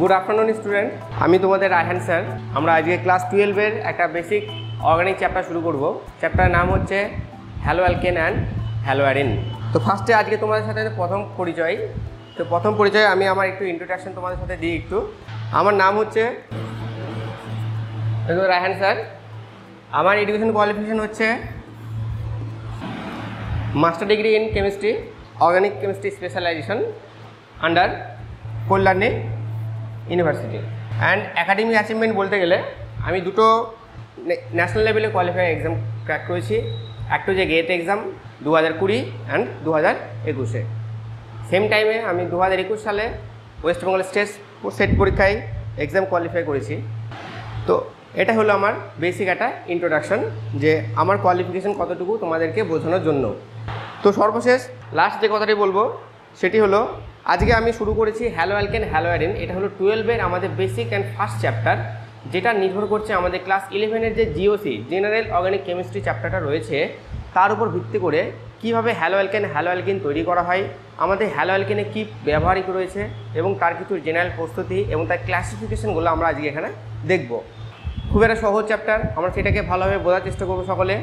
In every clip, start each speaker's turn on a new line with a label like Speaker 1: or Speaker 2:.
Speaker 1: Good afternoon student, আমি তোমাদের Raihan sir. আমরা আজকে ক্লাস 12-এর একটা বেসিক অর্গানিক চ্যাপ্টার শুরু করব। চ্যাপ্টারের নাম হচ্ছে hello alkane and hello arene. তো ফার্স্টে আজকে তোমাদের সাথে প্রথম পরিচয় আমি আমার একটু ইন্ট্রোডাকশন তোমাদের সাথে দিই একটু। আমার নাম হচ্ছে রায়হান স্যার। আমার এডুকেশন কোয়ালিফিকেশন হচ্ছে master degree in chemistry, organic chemistry specialisation under Kalyani university. And academic achievement বলতে গেলে আমি দুটো ন্যাশনাল লেভেলে কোয়ালিফাইং এক্সাম ক্র্যাক করেছি। একটা যে গেট এক্সাম 2020 অ্যান্ড 2021। সেম টাইমে আমি 2021 সালে ওয়েস্ট বেঙ্গল স্টেট সেট পরীক্ষায় এক্সাম কোয়ালিফাই করেছি। তো এটা হলো আমার বেসিক একটা ইন্ট্রোডাকশন, যে আমার কোয়ালিফিকেশন কতটুকু তোমাদেরকে বোঝানোর জন্য। তো সর্বশেষ লাস্ট যে কথাটি বলবো সেটি হলো, আজকে আমি শুরু করেছি হ্যালো অ্যালকেন হ্যালো অ্যারিন। এটা হলো 12-এর আমাদের বেসিক অ্যান্ড ফার্স্ট চ্যাপ্টার, যেটা নির্ভর করছে আমাদের ক্লাস 11-এর যে জিওসি জেনারেল অর্গানিক কেমিস্ট্রি চ্যাপ্টারটা রয়েছে তার উপর ভিত্তি করে কীভাবে হ্যালো অ্যালকেন তৈরি করা হয়, আমাদের হ্যালো অ্যালকেনে কী ব্যবহারিক রয়েছে এবং তার কিছু জেনারেল প্রস্তুতি এবং তার ক্লাসিফিকেশনগুলো আমরা আজকে এখানে দেখব। খুব একটা সহজ চ্যাপ্টার, আমরা সেটাকে ভালোভাবে বোঝার চেষ্টা করবো সকলে,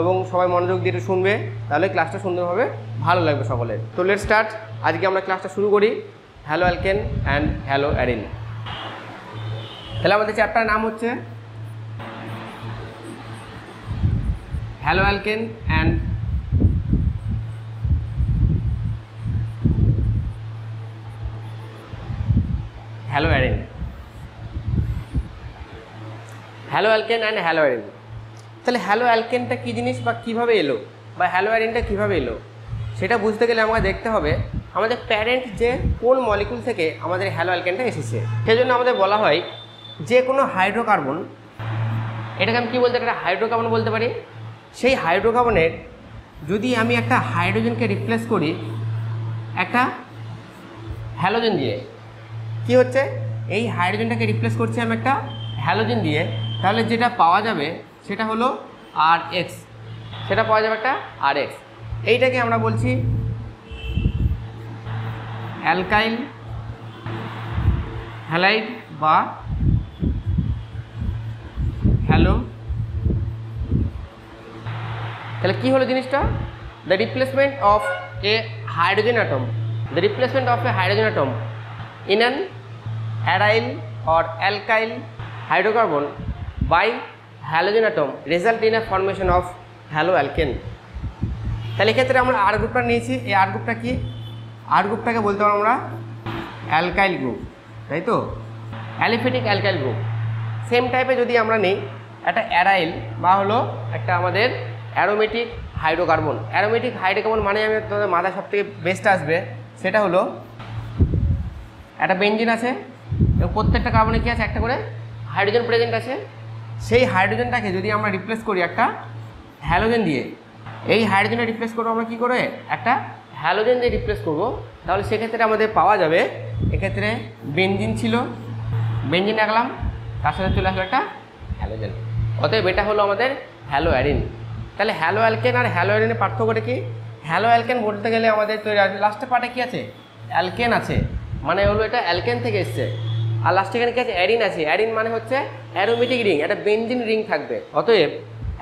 Speaker 1: এবং সবাই মনোযোগ দিয়ে একটু শুনবে, তাহলে ক্লাসটা সুন্দরভাবে ভালো লাগবে সকলের। তো লেটস স্টার্ট। আজকে আমরা ক্লাসটা শুরু করি hello alkane and hello arene. তাহলে আমাদের চ্যাপ্টার নাম হচ্ছে hello alkane and hello arene. Hello alkane and hello arene. তাহলে হ্যালো অ্যালকেনটা কী জিনিস বা কীভাবে এলো, বা হ্যালো অ্যারিনটা কীভাবে এলো, সেটা বুঝতে গেলে আমাকে দেখতে হবে আমাদের প্যারেন্ট যে কোন মলিকুল থেকে আমাদের হ্যালো অ্যালকেনটা এসেছে। সেজন্য আমাদের বলা হয় যে কোনো হাইড্রোকার্বন, এটাকে আমি কী বলতে একটা হাইড্রোকার্বন বলতে পারি। সেই হাইড্রোকার্বনের যদি আমি একটা হাইড্রোজেনকে রিপ্লেস করি একটা হ্যালোজেন দিয়ে, কি হচ্ছে, এই হাইড্রোজেনটাকে রিপ্লেস করছি আমি একটা হ্যালোজেন দিয়ে, তাহলে যেটা পাওয়া যাবে সেটা হলো RH, সেটা পাওয়া যাবে একটা RH। এইটাকে আমরা বলছি অ্যালকাইল হ্যালাইড বা হ্যালো। তাহলে কী হলো জিনিসটা, the replacement of A hydrogen atom, the replacement of A hydrogen atom in an aryl or alkyl hydrocarbon by halogen atom result in a formation of haloalkane। তাহলে এক্ষেত্রে আমরা আর গ্রুপটা নিয়েছি। এই আর গ্রুপটা কি, আর গ্রুপটাকে বলতে পারবো আমরা অ্যালকাইল গ্রুপ, তাই তো, অ্যালিফেটিক অ্যালকাইল গ্রুপ। সেম টাইপে যদি আমরা নিই একটা অ্যারাইল বা হলো একটা আমাদের অ্যারোমেটিক হাইড্রোকার্বন। অ্যারোমেটিক হাইড্রোকার্বন মানে আমি তোমাদের মাথায় সব থেকে বেস্ট আসবে, সেটা হলো একটা বেঞ্জিন আছে এবং প্রত্যেকটা কার্বনে কী আছে, একটা করে হাইড্রোজেন প্রেজেন্ট আছে। সেই হাইড্রোজেনটাকে যদি আমরা রিপ্লেস করি একটা হ্যালোজেন দিয়ে, এই হাইড্রোজেনে রিপ্লেস করবো আমরা কী করে, একটা হ্যালোজেন দিয়ে রিপ্লেস করবো, তাহলে সেক্ষেত্রে আমাদের পাওয়া যাবে, এক্ষেত্রে বেঞ্জিন ছিল, বেঞ্জিন রাখলাম, তার সাথে চলে আসলো একটা হ্যালোজেন। অতএব এটা হলো আমাদের হ্যালো অ্যারিন। তাহলে হ্যালো অ্যালকেন আর হ্যালো অ্যারিনের পার্থক্যটা কি, হ্যালো অ্যালকেন বলতে গেলে আমাদের তৈরি লাস্টের পার্টে কী আছে, অ্যালকেন আছে, মানে হলো এটা অ্যালকেন থেকে এসছে। আর লাস্টে এখানে কি আছে, অ্যারিন আছে। অ্যারিন মানে হচ্ছে অ্যারোমেটিক রিং, একটা বেঞ্জিন রিং থাকবে। অতএব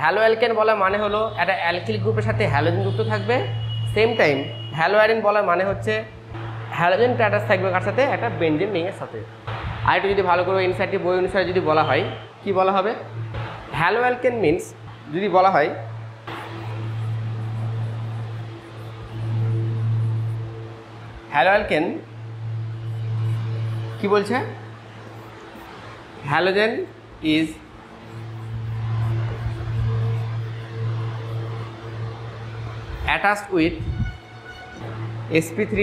Speaker 1: হ্যালো অ্যালকেন বলা মানে হলো একটা অ্যালকিল গ্রুপের সাথে হ্যালোজেন যুক্ত থাকবে। সেম টাইম হ্যালো অ্যারিন বলা মানে হচ্ছে হ্যালোজেন অ্যাটাচ থাকবে কার সাথে, একটা বেঞ্জিন রিংয়ের সাথে। আর একটু যদি ভালো করে ইনসাইটটি বই অনুসারে যদি বলা হয়, কি বলা হবে, হ্যালো অ্যালকেন মিনস যদি বলা হয় হ্যালো অ্যালকেন কি বলছে, halogen is attached with sp3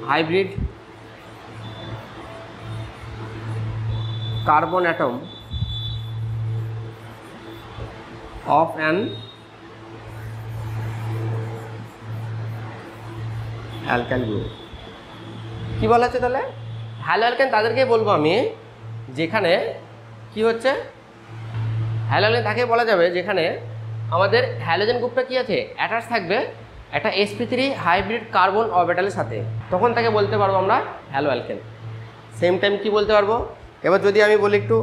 Speaker 1: hybrid carbon atom of an alkyl group. কী বলা হচ্ছে তাহলে, হ্যালো অ্যালকেন তাদেরকে বলবো আমি যেখানে কি হচ্ছে, হ্যালো অ্যালকেন তাকে বলা যাবে যেখানে আমাদের হ্যালোজেন গ্রুপটা কী আছে, অ্যাটাচ থাকবে একটা sp3 হাইব্রিড কার্বন অরবিটালের সাথে, তখন তাকে বলতে পারবো আমরা হ্যালো অ্যালকেন। সেম টাইম কি বলতে পারবো, এবার যদি আমি বলি একটু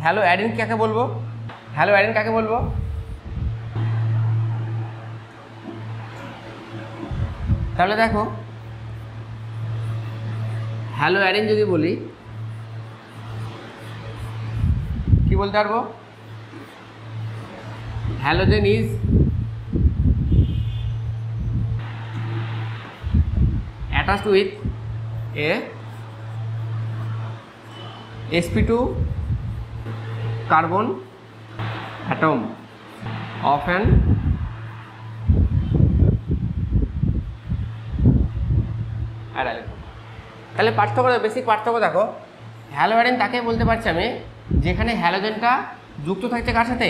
Speaker 1: হ্যালো অ্যাডিন কাকে বলবো, হ্যালো অ্যাডিন কাকে বলবো, তাহলে দেখো হ্যালো অ্যাডিন যদি বলি কি বলতে পারবো, halogen is attached with a sp2 carbon atom of an aryl। তাহলে পার্থক্য, বেসিক পার্থক্য দেখো, হ্যালো অ্যাডিন তাকে বলতে পারছি আমি যেখানে হ্যালোজেনটা যুক্ত থাকছে কার সাথে,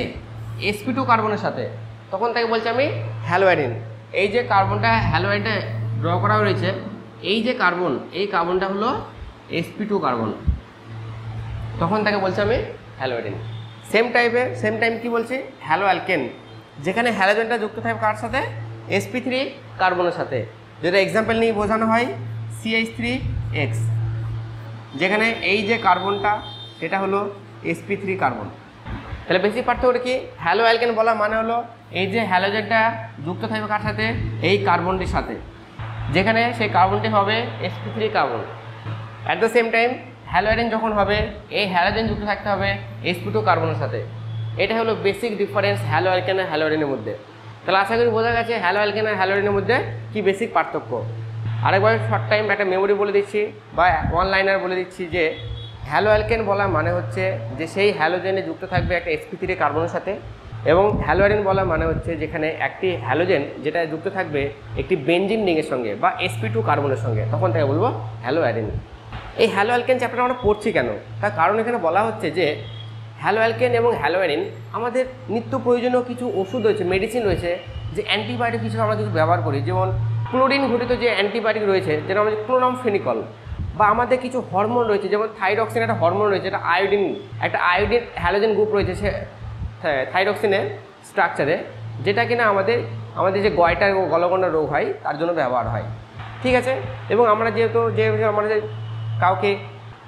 Speaker 1: sp2 কার্বনের সাথে, তখন তাকে বলছি আমি হ্যালো অ্যাডিন। এই যে কার্বনটা হ্যালো অ্যাডিনটা ড্র করা রয়েছে, এই যে কার্বন, এই কার্বনটা হলো sp2 কার্বন, তখন তাকে বলছি আমি হ্যালো অ্যাডিন। সেম টাইম কি বলছি, হ্যালো অ্যালকেন, যেখানে হ্যালোজেনটা যুক্ত থাকে কার সাথে, sp3 কার্বনের সাথে। যেটা এক্সাম্পল নিয়ে বোঝানো হয় CH3X, যেখানে এই যে কার্বনটা সেটা হলো sp3 কার্বন। তাহলে বেসিক পার্থক্যটা কি, হ্যালো অ্যালকেন বলা মানে হলো এই যে হ্যালোজেনটা যুক্ত থাকবে কার সাথে, এই কার্বনটির সাথে, যেখানে সেই কার্বনটি হবে sp3 carbon. At the same time হ্যালো অ্যাডিন যখন হবে, এই হ্যালোজেন যুক্ত থাকতে হবে sp2 কার্বনের সাথে। এটা হলো বেসিক ডিফারেন্স হ্যালো অ্যালকেন আর হ্যালো অ্যাডিনের মধ্যে। তাহলে আশা করি বোঝা গেছে হ্যালো অ্যালকেন আর হ্যালো অ্যাডিনের মধ্যে কি বেসিক পার্থক্য। আরেকবার শর্ট টাইম একটা মেমোরি বলে দিচ্ছি বা ওয়ান লাইনার বলে দিচ্ছি যে হ্যালো অ্যালকেন বলা মানে হচ্ছে যে সেই হ্যালোজেনে যুক্ত থাকবে একটা sp3 কার্বনের সাথে, এবং হ্যালো অ্যাডিন বলা মানে হচ্ছে যেখানে একটি হ্যালোজেন যেটা যুক্ত থাকবে একটি বেনজিন রিংয়ের সঙ্গে বা sp2 কার্বনের সঙ্গে, তখন তাকে বলবো হ্যালো অ্যাডিন। এই হ্যালো অ্যালকেন চ্যাপ্টার আমরা পড়ছি কেন, তার কারণ এখানে বলা হচ্ছে যে হ্যালো অ্যালকেন এবং হ্যালো অ্যাডিন আমাদের নিত্য প্রয়োজনীয় কিছু ওষুধ রয়েছে, মেডিসিন রয়েছে, যে অ্যান্টিবায়োটিক হিসেবে আমরা কিছু ব্যবহার করি, যেমন ক্লোরিন ঘটিত যে অ্যান্টিবায়োটিক রয়েছে, যেটা আমাদের ক্লোরামফেনিকল, বা আমাদের কিছু হরমোন রয়েছে, যেমন থাইরক্সিন একটা হরমোন রয়েছে, একটা আয়োডিন হ্যালোজেন গ্রুপ রয়েছে সে থাইরক্সিনের স্ট্রাকচারে, যেটা কিনা আমাদের যে গয়টা এবং গলগণ্ড রোগ হয় তার জন্য ব্যবহার হয়, ঠিক আছে। এবং আমরা যেহেতু আমাদের কাউকে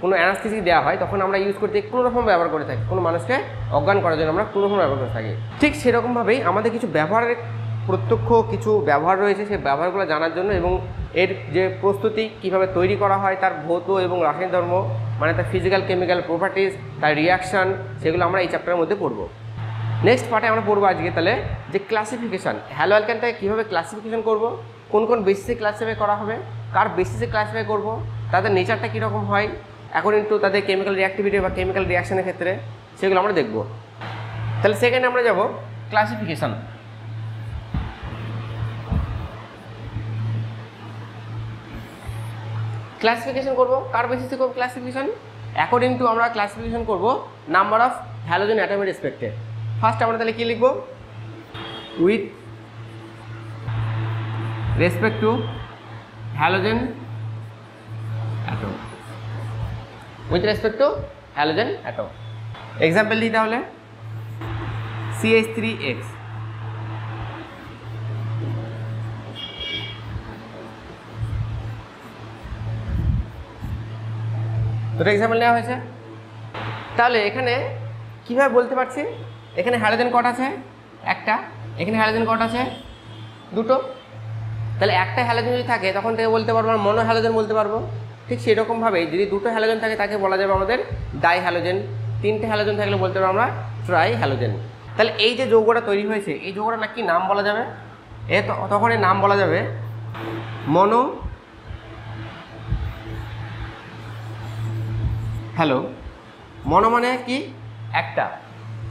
Speaker 1: কোনো অ্যানাস্থেসিস দেওয়া হয় তখন আমরা ইউজ করতে ক্লোরোফর্ম ব্যবহার করে থাকি, কোনো মানুষকে অজ্ঞান করার জন্য আমরা ক্লোরোফর্ম ব্যবহার করে থাকি। ঠিক সেরকমভাবেই আমাদের কিছু ব্যবহারের প্রত্যক্ষ কিছু ব্যবহার রয়েছে, সেই ব্যবহারগুলো জানার জন্য এবং এর যে প্রস্তুতি কীভাবে তৈরি করা হয়, তার ভৌত এবং রাসায়নিক ধর্ম, মানে তার ফিজিক্যাল কেমিক্যাল প্রপার্টিস, তার রিয়াকশান, সেগুলো আমরা এই চ্যাপ্টারের মধ্যে পড়ব। নেক্সট পার্টে আমরা পড়বো আজকে তাহলে যে ক্লাসিফিকেশান, হ্যালো অ্যালকেনটাকে কীভাবে ক্লাসিফিকেশান করব, কোন কোন বেসিসে ক্লাসিফাই করা হবে, কার বেসিসে ক্লাসিফাই করব, তাদের নেচারটা কীরকম হয় অ্যাকর্ডিং টু তাদের কেমিক্যাল রিঅ্যাক্টিভিটি বা কেমিক্যাল রিয়াকশানের ক্ষেত্রে, সেগুলো আমরা দেখব। তাহলে সেকেন্ডে আমরা যাব ক্লাসিফিকেশান। ক্লাসিফিকেশন করব, কার বেসিসে করব ক্লাসিফিকেশন, অ্যাকর্ডিং টু আমরা ক্লাসিফিকেশন করব নাম্বার অফ হ্যালোজেন অ্যাটমের রেসপেক্টে। ফার্স্ট আমরা তাহলে কী লিখব, with respect to halogen atom, with respect to halogen atom. Example দিই তাহলে CH3X, দুটো এক্সাম্পল নেওয়া হয়েছে। তাহলে এখানে কীভাবে বলতে পারছি, এখানে হ্যালোজেন কট আছে একটা, এখানে হ্যালোজেন কট আছে দুটো। তাহলে একটা হ্যালোজেন যদি থাকে তখন থেকে বলতে পারবো আমরা মনো হ্যালোজেন বলতে পারবো। ঠিক সেরকমভাবেই যদি দুটো হ্যালোজেন থাকে তাকে বলা যাবে আমাদের ডাই হ্যালোজেন, তিনটে হ্যালোজেন থাকলে বলতে পারবো আমরা ট্রাই হ্যালোজেন। তাহলে এই যে যৌগটা তৈরি হয়েছে, এই যৌগটা নাকি নাম বলা যাবে, তখন এই নাম বলা যাবে মনো হ্যালো। মনো মানে কি একটা,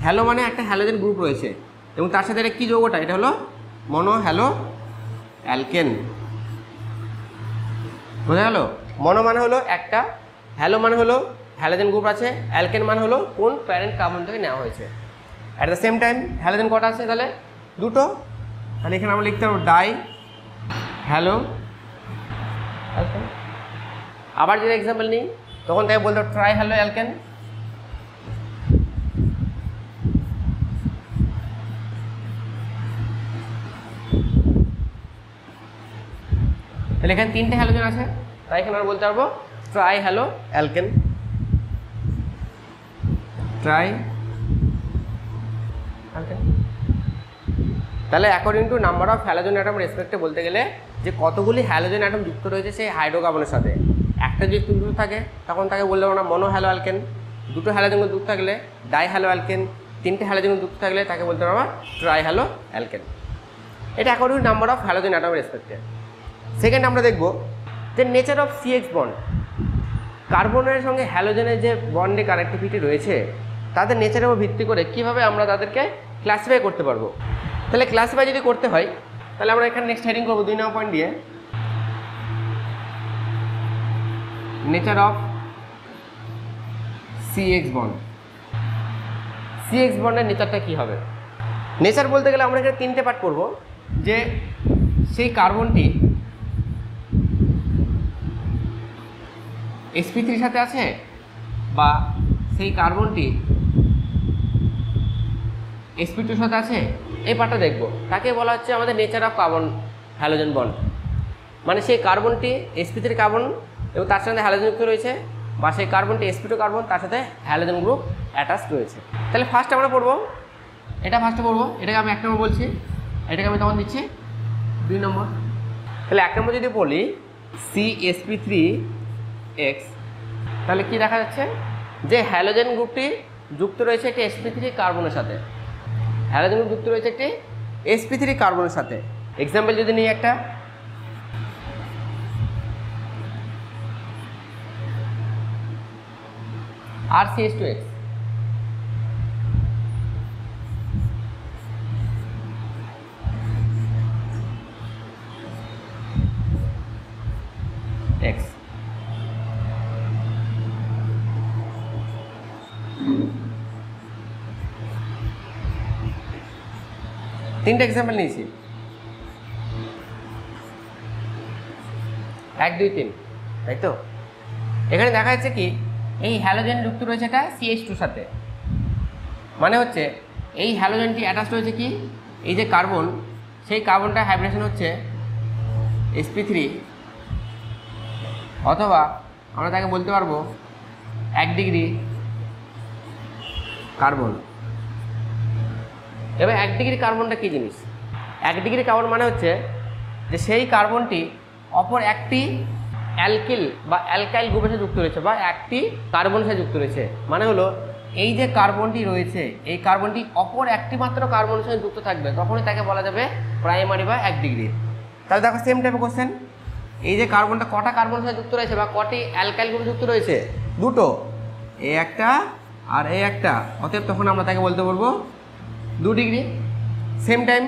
Speaker 1: হ্যালো মানে একটা হ্যালোজেন গ্রুপ রয়েছে এবং তার সাথে এটা কী যৌগটা, এটা হলো মনো হ্যালো অ্যালকেন। বোঝা গেল, মনো মানে হলো একটা, হ্যালো মানে হলো হ্যালোজেন গ্রুপ আছে, অ্যালকেন মানে হলো কোন প্যারেন্ট কার্বন থেকে নেওয়া হয়েছে। At the same time halogen কটা আছে তাহলে দুটো, তাহলে এখানে আমরা লিখতে পারবো ডাই হ্যালো অ্যালকেন। আবার যদি এক্সাম্পল নিই তখন তাকে বলতে হবে ট্রাই হ্যালো অ্যালকেন। তাহলে এখানে 3টে হ্যালোজেন আছে, তাই এখানে আমরা বলতে পারবো trihaloalkane. Trialkane. তাহলে according to number of halogen atom রেসপেক্টে বলতে গেলে যে কতগুলি হ্যালোজেন অ্যাটম যুক্ত রয়েছে সেই হাইড্রোকার্বনের সাথে। একটা যদি যুক্ত থাকে তখন তাকে বলতে পারবো না মনো হ্যালো অ্যালকেন। দুটো হ্যালোজেন যুক্ত থাকলে ডাই হ্যালো অ্যালকেন। 3টে হ্যালোজেন যুক্ত থাকলে তাকে বলতে পারবো ট্রাই হ্যালো অ্যালকেন। এটা according to number of halogen atom রেসপেক্টে। সেকেন্ড আমরা দেখব যে নেচার অফ CH বন্ড। কার্বনের সঙ্গে হ্যালোজেনের যে বন্ডে কানেক্টিভিটি রয়েছে তাদের নেচারের উপর ভিত্তি করে কীভাবে আমরা তাদেরকে ক্লাসিফাই করতে পারবো। তাহলে ক্লাসিফাই যদি করতে হয় তাহলে আমরা এখানে নেক্সট হেডিং করবো 2 নম্বর পয়েন্ট দিয়ে nature of CH bond. CH বন্ডের নেচারটা কী হবে? নেচার বলতে গেলে আমরা এখানে 3টে পার্ট করব, যে সেই কার্বনটি sp3 সাথে আছে বা সেই কার্বনটি sp2 সাথে আছে, এই পার্টটা দেখব। তাকে বলা হচ্ছে আমাদের nature of carbon halogen bond. মানে সেই কার্বনটি sp3 কার্বন এবং তার সাথে হ্যালোজেন যুক্ত রয়েছে, বা সেই কার্বনটি sp2 কার্বন তার সাথে হ্যালোজেন গ্রুপ অ্যাটাচড রয়েছে। তাহলে ফার্স্ট আমরা পড়বো এটা, ফার্স্টে পড়বো এটাকে আমি 1 নম্বর বলছি, এটাকে আমি তখন দিচ্ছি 2 নম্বর। তাহলে 1 নম্বর যদি বলি CsP3X, তাহলে কি দেখা যাচ্ছে যে হ্যালোজেন গ্রুপটি যুক্ত রয়েছে একটি sp3 কার্বনের সাথে। হ্যালোজেন গ্রুপ যুক্ত রয়েছে একটি sp3 কার্বনের সাথে। এক্সাম্পল যদি নিই একটা, RCH2X। X। তিনটে এক্সাম্পল নিয়েছি, 1 2 3, তাই তো? এখানে দেখা যাচ্ছে কি এই হ্যালোজেন যুক্ত রয়েছে এটা CH2 সাথে, মানে হচ্ছে এই হ্যালোজেনটি অ্যাটাচ রয়েছে কি এই যে কার্বন, সেই কার্বনটা হাইব্রিডেশন হচ্ছে sp3, অথবা আমরা তাকে বলতে পারবো 1 ডিগ্রি কার্বন। এবার 1 ডিগ্রি কার্বনটা কী জিনিস? 1 ডিগ্রি কার্বন মানে হচ্ছে যে সেই কার্বনটি অপর একটি অ্যালকিল বা অ্যালকাইল গ্রুপের সাথে যুক্ত রয়েছে, বা একটি কার্বনের সাথে যুক্ত রয়েছে। মানে হলো এই যে কার্বনটি রয়েছে এই কার্বনটি অপর একটি মাত্র কার্বনের সাথে যুক্ত থাকবে, তখনই তাকে বলা যাবে প্রাইমারি বা 1 ডিগ্রি। তাহলে দেখো সেম টাইপের কোশ্চেন, এই যে কার্বনটা কটা কার্বনের সাথে যুক্ত রয়েছে বা কটি অ্যালকাইল গ্রুপে যুক্ত রয়েছে? দুটো, এই একটা আর এই একটা, অতএব তখন আমরা তাকে বলতে বলবো 2 ডিগ্রি। সেম টাইম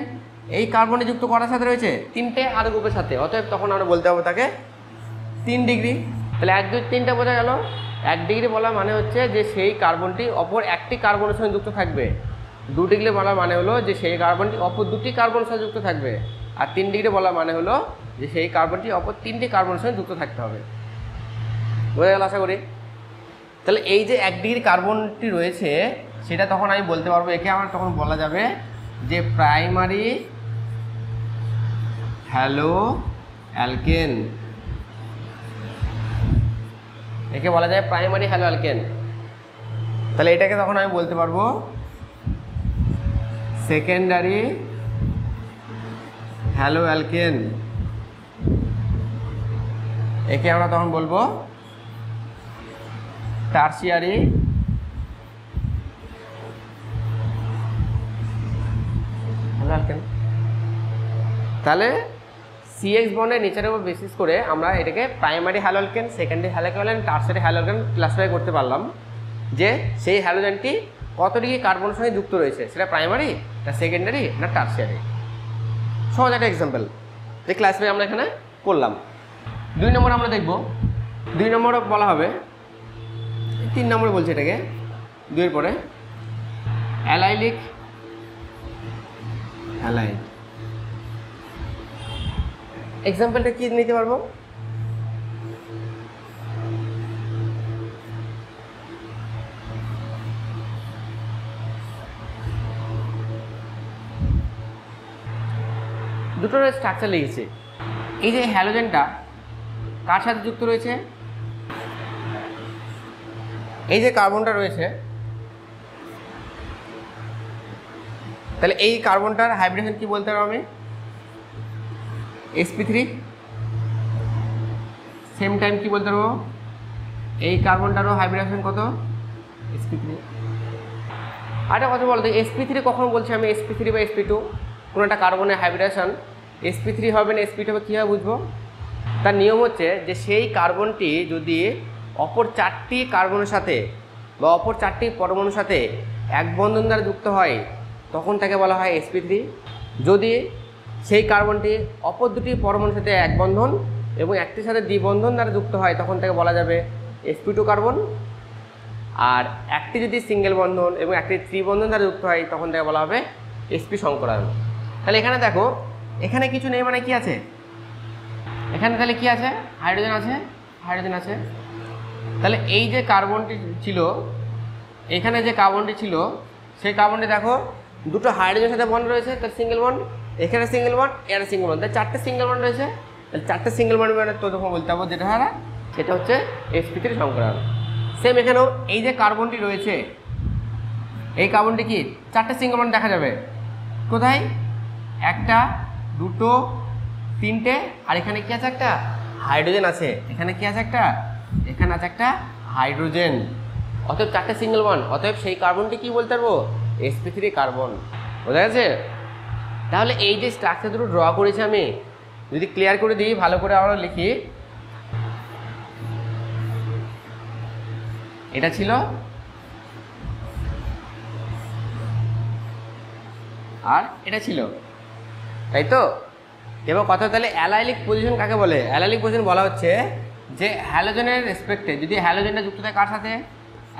Speaker 1: এই কার্বনে যুক্ত করার সাথে রয়েছে 3টে আর গ্রুপের সাথে, অতএব তখন আমরা বলতে হবে তাকে 3 ডিগ্রি। তাহলে 1 2 3টা বোঝা গেল। 1 ডিগ্রি বলা মানে হচ্ছে যে সেই কার্বনটি অপর একটি কার্বনের সঙ্গে যুক্ত থাকবে। 2 ডিগ্রি বলা মানে হলো যে সেই কার্বনটি অপর দুটি কার্বনের সাথে যুক্ত থাকবে। আর 3 ডিগ্রি বলা মানে হলো যে সেই কার্বনটি অপর 3টি কার্বনের সঙ্গে যুক্ত থাকতে হবে। বোঝা গেল আশা করি? তাহলে এই যে 1 ডিগ্রি কার্বনটি রয়েছে সেটা তখন আমি বলতে পারবো, একে আমার তখন বলা যাবে যে প্রাইমারি হ্যালো অ্যালকেন। একে বলা যায় প্রাইমারি হ্যালো অ্যালকেন। তাহলে এটাকে তখন আমি বলতে পারবো সেকেন্ডারি হ্যালো অ্যালকেন। একে আমরা তখন বলবো টারশিয়ারি হ্যালো অ্যালকেন। তাহলে CH বন্ডের নেচারের উপর বেসিস করে আমরা এটাকে primary hello alkane, secondary hello alkane, tertiary hello alkane classify করতে পারলাম, যে সেই হ্যালোজেনটি কত ডিগ্রি কার্বনের সঙ্গে যুক্ত রয়েছে, সেটা প্রাইমারি না সেকেন্ডারি না টারশিয়ারি। সহজ একটা এক্সাম্পল যে ক্লাসিফাই আমরা এখানে করলাম। 2 নম্বর আমরা দেখব, 2 নম্বর বলা হবে, 3 নম্বরে বলছে এটাকে 2 এর পরে অ্যালাইলিক হ্যালাইড। এক্সাম্পলটা কি নিতে পারবো? দুটোর স্ট্রাকচার লিখেছি। এই যে হ্যালোজেনটা কার সাথে যুক্ত রয়েছে? এই যে কার্বনটা রয়েছে, তাহলে এই কার্বনটার হাইব্রিডেশন কি বলতে পারবো আমি? sp3। সেম টাইম কি বলতে পারবো? এই কার্বনটারও হাইব্রিডেশন কত? sp3। আরেকটা কথা বলতো, sp3 কখন বলছি আমি sp3 বা sp2? কোনো একটা কার্বনের হাইব্রিডেশন sp3 হবে না sp2 হবে, কীভাবে বুঝবো? তার নিয়ম হচ্ছে যে সেই কার্বনটি যদি অপর 4টি কার্বনের সাথে বা অপর 4টি পরমাণুর সাথে এক বন্ধন দ্বারা যুক্ত হয় তখন তাকে বলা হয় sp3। যদি সেই কার্বনটি অপর 2টি পরমাণুর সাথে এক বন্ধন এবং একটির সাথে দ্বিবন্ধন দ্বারা যুক্ত হয় তখন তাকে বলা যাবে sp2 কার্বন। আর একটি যদি সিঙ্গেল বন্ধন এবং একটি ত্রিবন্ধন দ্বারা যুক্ত হয় তখন তাকে বলা হবে sp সংকরায়ন। তাহলে এখানে দেখো, এখানে কিছু নেই মানে কি আছে? এখানে তাহলে কি আছে? হাইড্রোজেন আছে, হাইড্রোজেন আছে। তাহলে এই যে কার্বনটি ছিল, এখানে যে কার্বনটি ছিল সেই কার্বনটি দেখো দুটো হাইড্রোজেনের সাথে বন্ড রয়েছে, তার সিঙ্গেল বন্ড, এখানে সিঙ্গেল বন্ড, এখানে সিঙ্গেল বন্ড, তাই 4টে সিঙ্গেল বন্ড রয়েছে। তাহলে 4টে সিঙ্গেল বন্ড মানে তো তখন বলতে পারবো যেটা হয় সেটা হচ্ছে sp3 সংকরায়ন। সেম এখানেও এই যে কার্বনটি রয়েছে, এই কার্বনটি কি 4টে সিঙ্গেল বন্ড দেখা যাবে কোথায়? 1টা 2টো 3টে, আর এখানে কি আছে? একটা হাইড্রোজেন আছে। এখানে কি আছে? একটা, এখানে আছে একটা হাইড্রোজেন। অতএব 4টে সিঙ্গেল বন্ড, অতএব সেই কার্বনটি কি বলতে পারবো? sp3 carbon. বোঝা গেছে? তাহলে এই যে স্ট্রাকচার দুটো ড্র করেছি আমি, যদি ক্লিয়ার করে দিই, ভালো করে আমরা লিখি, এটা ছিল আর এটা ছিল, তাই তো? এবার কথা, তাহলে অ্যালাইলিক পজিশন কাকে বলে? অ্যালাইলিক পজিশন বলা হচ্ছে যে হ্যালোজেনের রেসপেক্টে যদি হ্যালোজেনটা যুক্ত থাকে কার সাথে?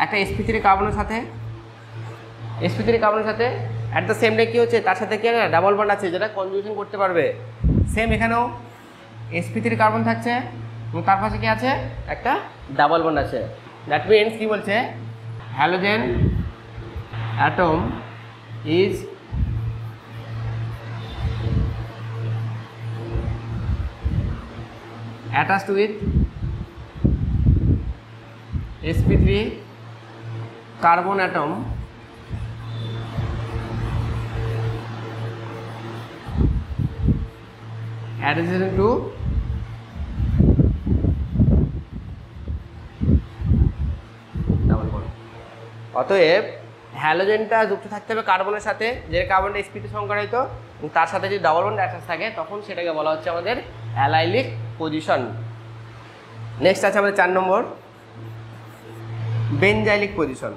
Speaker 1: একটা sp3 কার্বনের সাথে, sp3 কার্বনের সাথে। অ্যাট দ্য সেম টাইম কী হচ্ছে? তার সাথে কি না ডাবল বন্ড আছে যেটা কনজুগেশন করতে পারবে। সেম এখানেও sp3 কার্বন থাকছে এবং তার পাশে কি আছে? একটা ডাবল বন্ড আছে। দ্যাট মিনস কি বলছে? Halogen atom is attached with sp3 carbon atom adjacent to double bond। অতএব হ্যালোজেনটা যুক্ত থাকতে হবে কার্বনের সাথে, যে কার্বনটা sp2 সংকরায়িত, এবং তার সাথে যদি ডাবল বন্ড অ্যাটাচ থাকে তখন সেটাকে বলা হচ্ছে আমাদের অ্যালাইলিক পজিশন। নেক্সট আছে আমাদের 4 নম্বর, বেনজাইলিক পজিশন।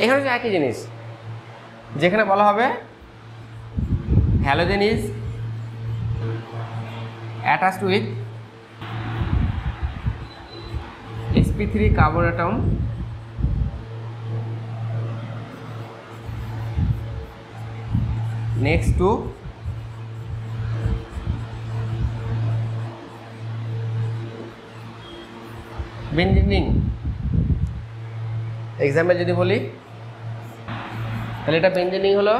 Speaker 1: এখানে হচ্ছে একই জিনিস, যেখানে বলা হবে halogen is attached with sp3 carbon atom next to benzene ring। Example যদি বলি তাহলে এটা বেনজেন রিং হলো,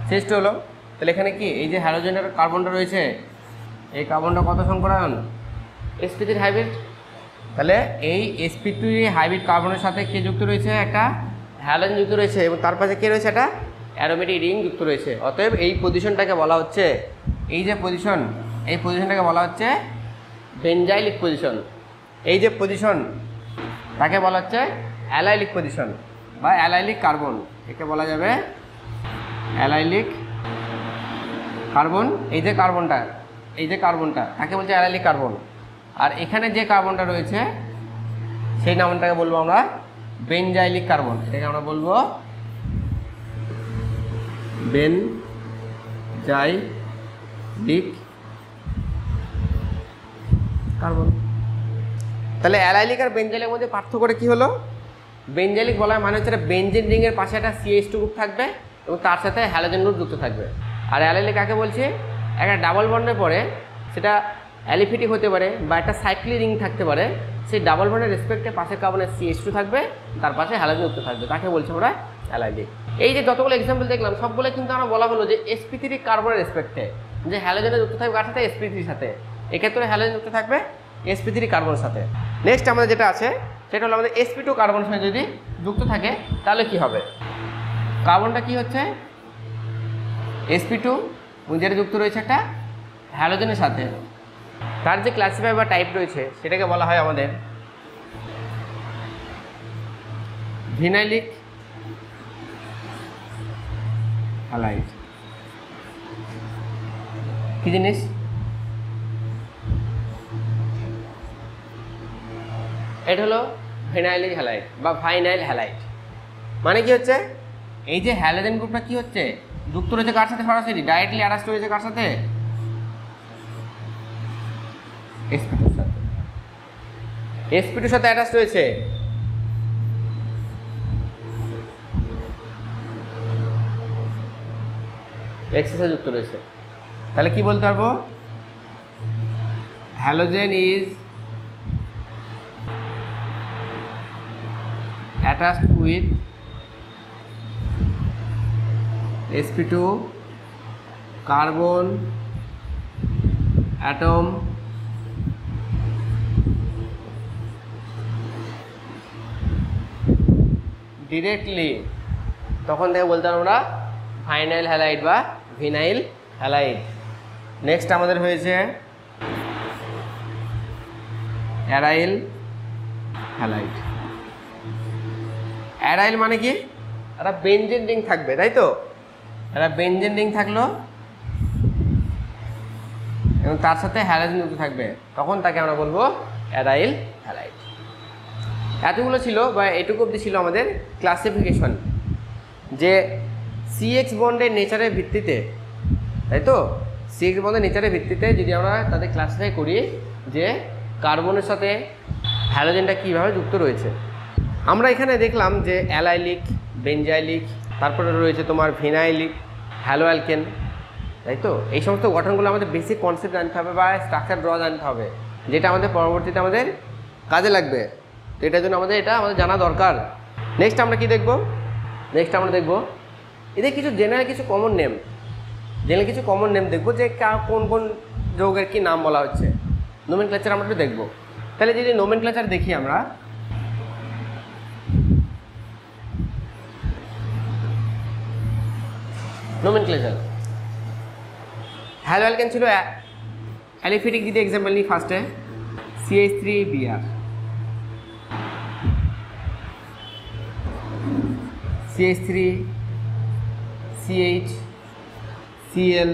Speaker 1: শেষটা হলো। তাহলে এখানে কি এই যে হ্যালোজেনের কার্বনটা রয়েছে, এই কার্বনটা কত সংকরায়ন? sp3 hybrid. তাহলে এই sp2 হাইব্রিড কার্বনের সাথে কে যুক্ত রয়েছে? একটা হ্যালোজেন যুক্ত রয়েছে এবং তার পাশে কে রয়েছে? একটা অ্যারোমেটিক রিং যুক্ত রয়েছে। অতএব এই পজিশনটাকে বলা হচ্ছে, এই যে পজিশন, এই পজিশনটাকে বলা হচ্ছে বেনজাইলিক পজিশন। এই যে পজিশন তাকে বলা হচ্ছে অ্যালাইলিক পজিশন বা অ্যালাইলিক কার্বন। একে বলা যাবে অ্যালাইলিক কার্বন। এই যে কার্বনটা, এই যে কার্বনটা তাকে বলছে অ্যালাইলিক কার্বন। আর এখানে যে কার্বনটা রয়েছে সেই নামটাকে বলবো আমরা বেনজাইলিক কার্বন। এটাকে আমরা বলবো বেনজাইলিক কার্বন। তাহলে অ্যালাইলিক আর বেনজাইলিকের মধ্যে পার্থক্যটা কী হলো? বেনজাইলিক বলা হয় মানে হচ্ছে বেনজেন রিংয়ের পাশে একটা CH2 গ্রুপ থাকবে এবং তার সাথে হ্যালোজেন গ্রুপ যুক্ত থাকবে। আর অ্যালাইলিক কাকে বলছে? একটা ডাবল বন্ডের পরে সেটা অ্যালিফিটিক হতে পারে বা একটা সাইক্লিক রিং থাকতে পারে, সেই ডাবল বন্ডের রেসপেক্টে পাশে কার্বনের CH2 থাকবে, তার পাশে হ্যালোজেন যুক্ত থাকবে, তাকে বলছি আমরা অ্যালাইলিক। এই যে যতগুলো এক্সাম্পল দেখলাম সবগুলো কিন্তু আমরা বলা হলো যে sp3 কার্বনের রেসপেক্টে, যে হ্যালোজেনে যুক্ত থাকবে কার সাথে, sp3 সাথে। এক্ষেত্রে হ্যালোজেন যুক্ত থাকবে sp3 কার্বনের সাথে। নেক্সট আমাদের যেটা আছে সেটা হলো আমাদের sp2 কার্বনের সাথে যদি যুক্ত থাকে তাহলে কি হবে, কার্বনটা কি হচ্ছে sp2 যেটা যুক্ত রয়েছে একটা হ্যালোজেনের সাথে, তার যে ক্লাসিফাই বা টাইপ রয়েছে সেটাকে বলা হয় আমাদের ভিনাইলিক হ্যালাইড। কি জিনিস, এটা হলো ভিনাইলিক হ্যালাইড বা ভাইনাইল হ্যালাইড। মানে কি হচ্ছে, এই যে হ্যালোজেন গ্রুপটা কি হচ্ছে যুক্ত রয়েছে কার সাথে, সরাসরি ডাইরেক্টলি অ্যাটাচড রয়েছে কার সাথে, sp2 সাথে। sp2 সাথে অ্যাটাচড রয়েছে, X সাথে যুক্ত রয়েছে। তাহলে কি বলতে পারবো, halogen is attached with sp2 carbon atom directly, তখন থেকে বলতে পারবো আমরা ভাইনাইল হ্যালাইড বা ভিনাইল হ্যালাইড। নেক্সট আমাদের হয়েছে অ্যারাইল হ্যালাইড। অ্যারাইল মানে কি, একটা বেনজেন রিং থাকবে, তাই তো, একটা বেনজেন রিং থাকলো এবং তার সাথে হ্যালোজেন যুক্ত থাকবে, তখন তাকে আমরা বলবো অ্যারাইল হ্যালাইড। এতগুলো ছিল বা এটুকু অবধি ছিল আমাদের ক্লাসিফিকেশন, যে CX বন্ডের নেচারের ভিত্তিতে, তাই তো, CX বন্ডের নেচারের ভিত্তিতে যদি আমরা তাদের ক্লাসিফাই করি যে কার্বনের সাথে হ্যালোজেনটা কীভাবে যুক্ত রয়েছে। আমরা এখানে দেখলাম যে অ্যালাইলিক, বেনজাইলিক, তারপরে রয়েছে তোমার ভিনাইলিক, হ্যালো অ্যালকেন, তাই তো। এই সমস্ত গঠনগুলো আমাদের বেসিক কনসেপ্ট জানতে হবে বা স্ট্রাকচার ড্র জানতে হবে, যেটা আমাদের পরবর্তীতে আমাদের কাজে লাগবে। তো এটার জন্য আমাদের জানা দরকার। নেক্সট আমরা কি দেখব, নেক্সট আমরা দেখব এদের কিছু জেনারেল কিছু কমন নেম, দেখবো যে কোন কোন যৌগের কি নাম বলা হচ্ছে। নোমেনক্লেচার আমরা একটু দেখবো। তাহলে যদি নোমেনক্লেচার দেখি আমরা, নোমেনক্লেচার, হ্যালো অ্যালকেন ছিল অ্যালিফিটিক, যদি এক্সাম্পল নিই ফার্স্টে CH3Br, CH3 CH Cl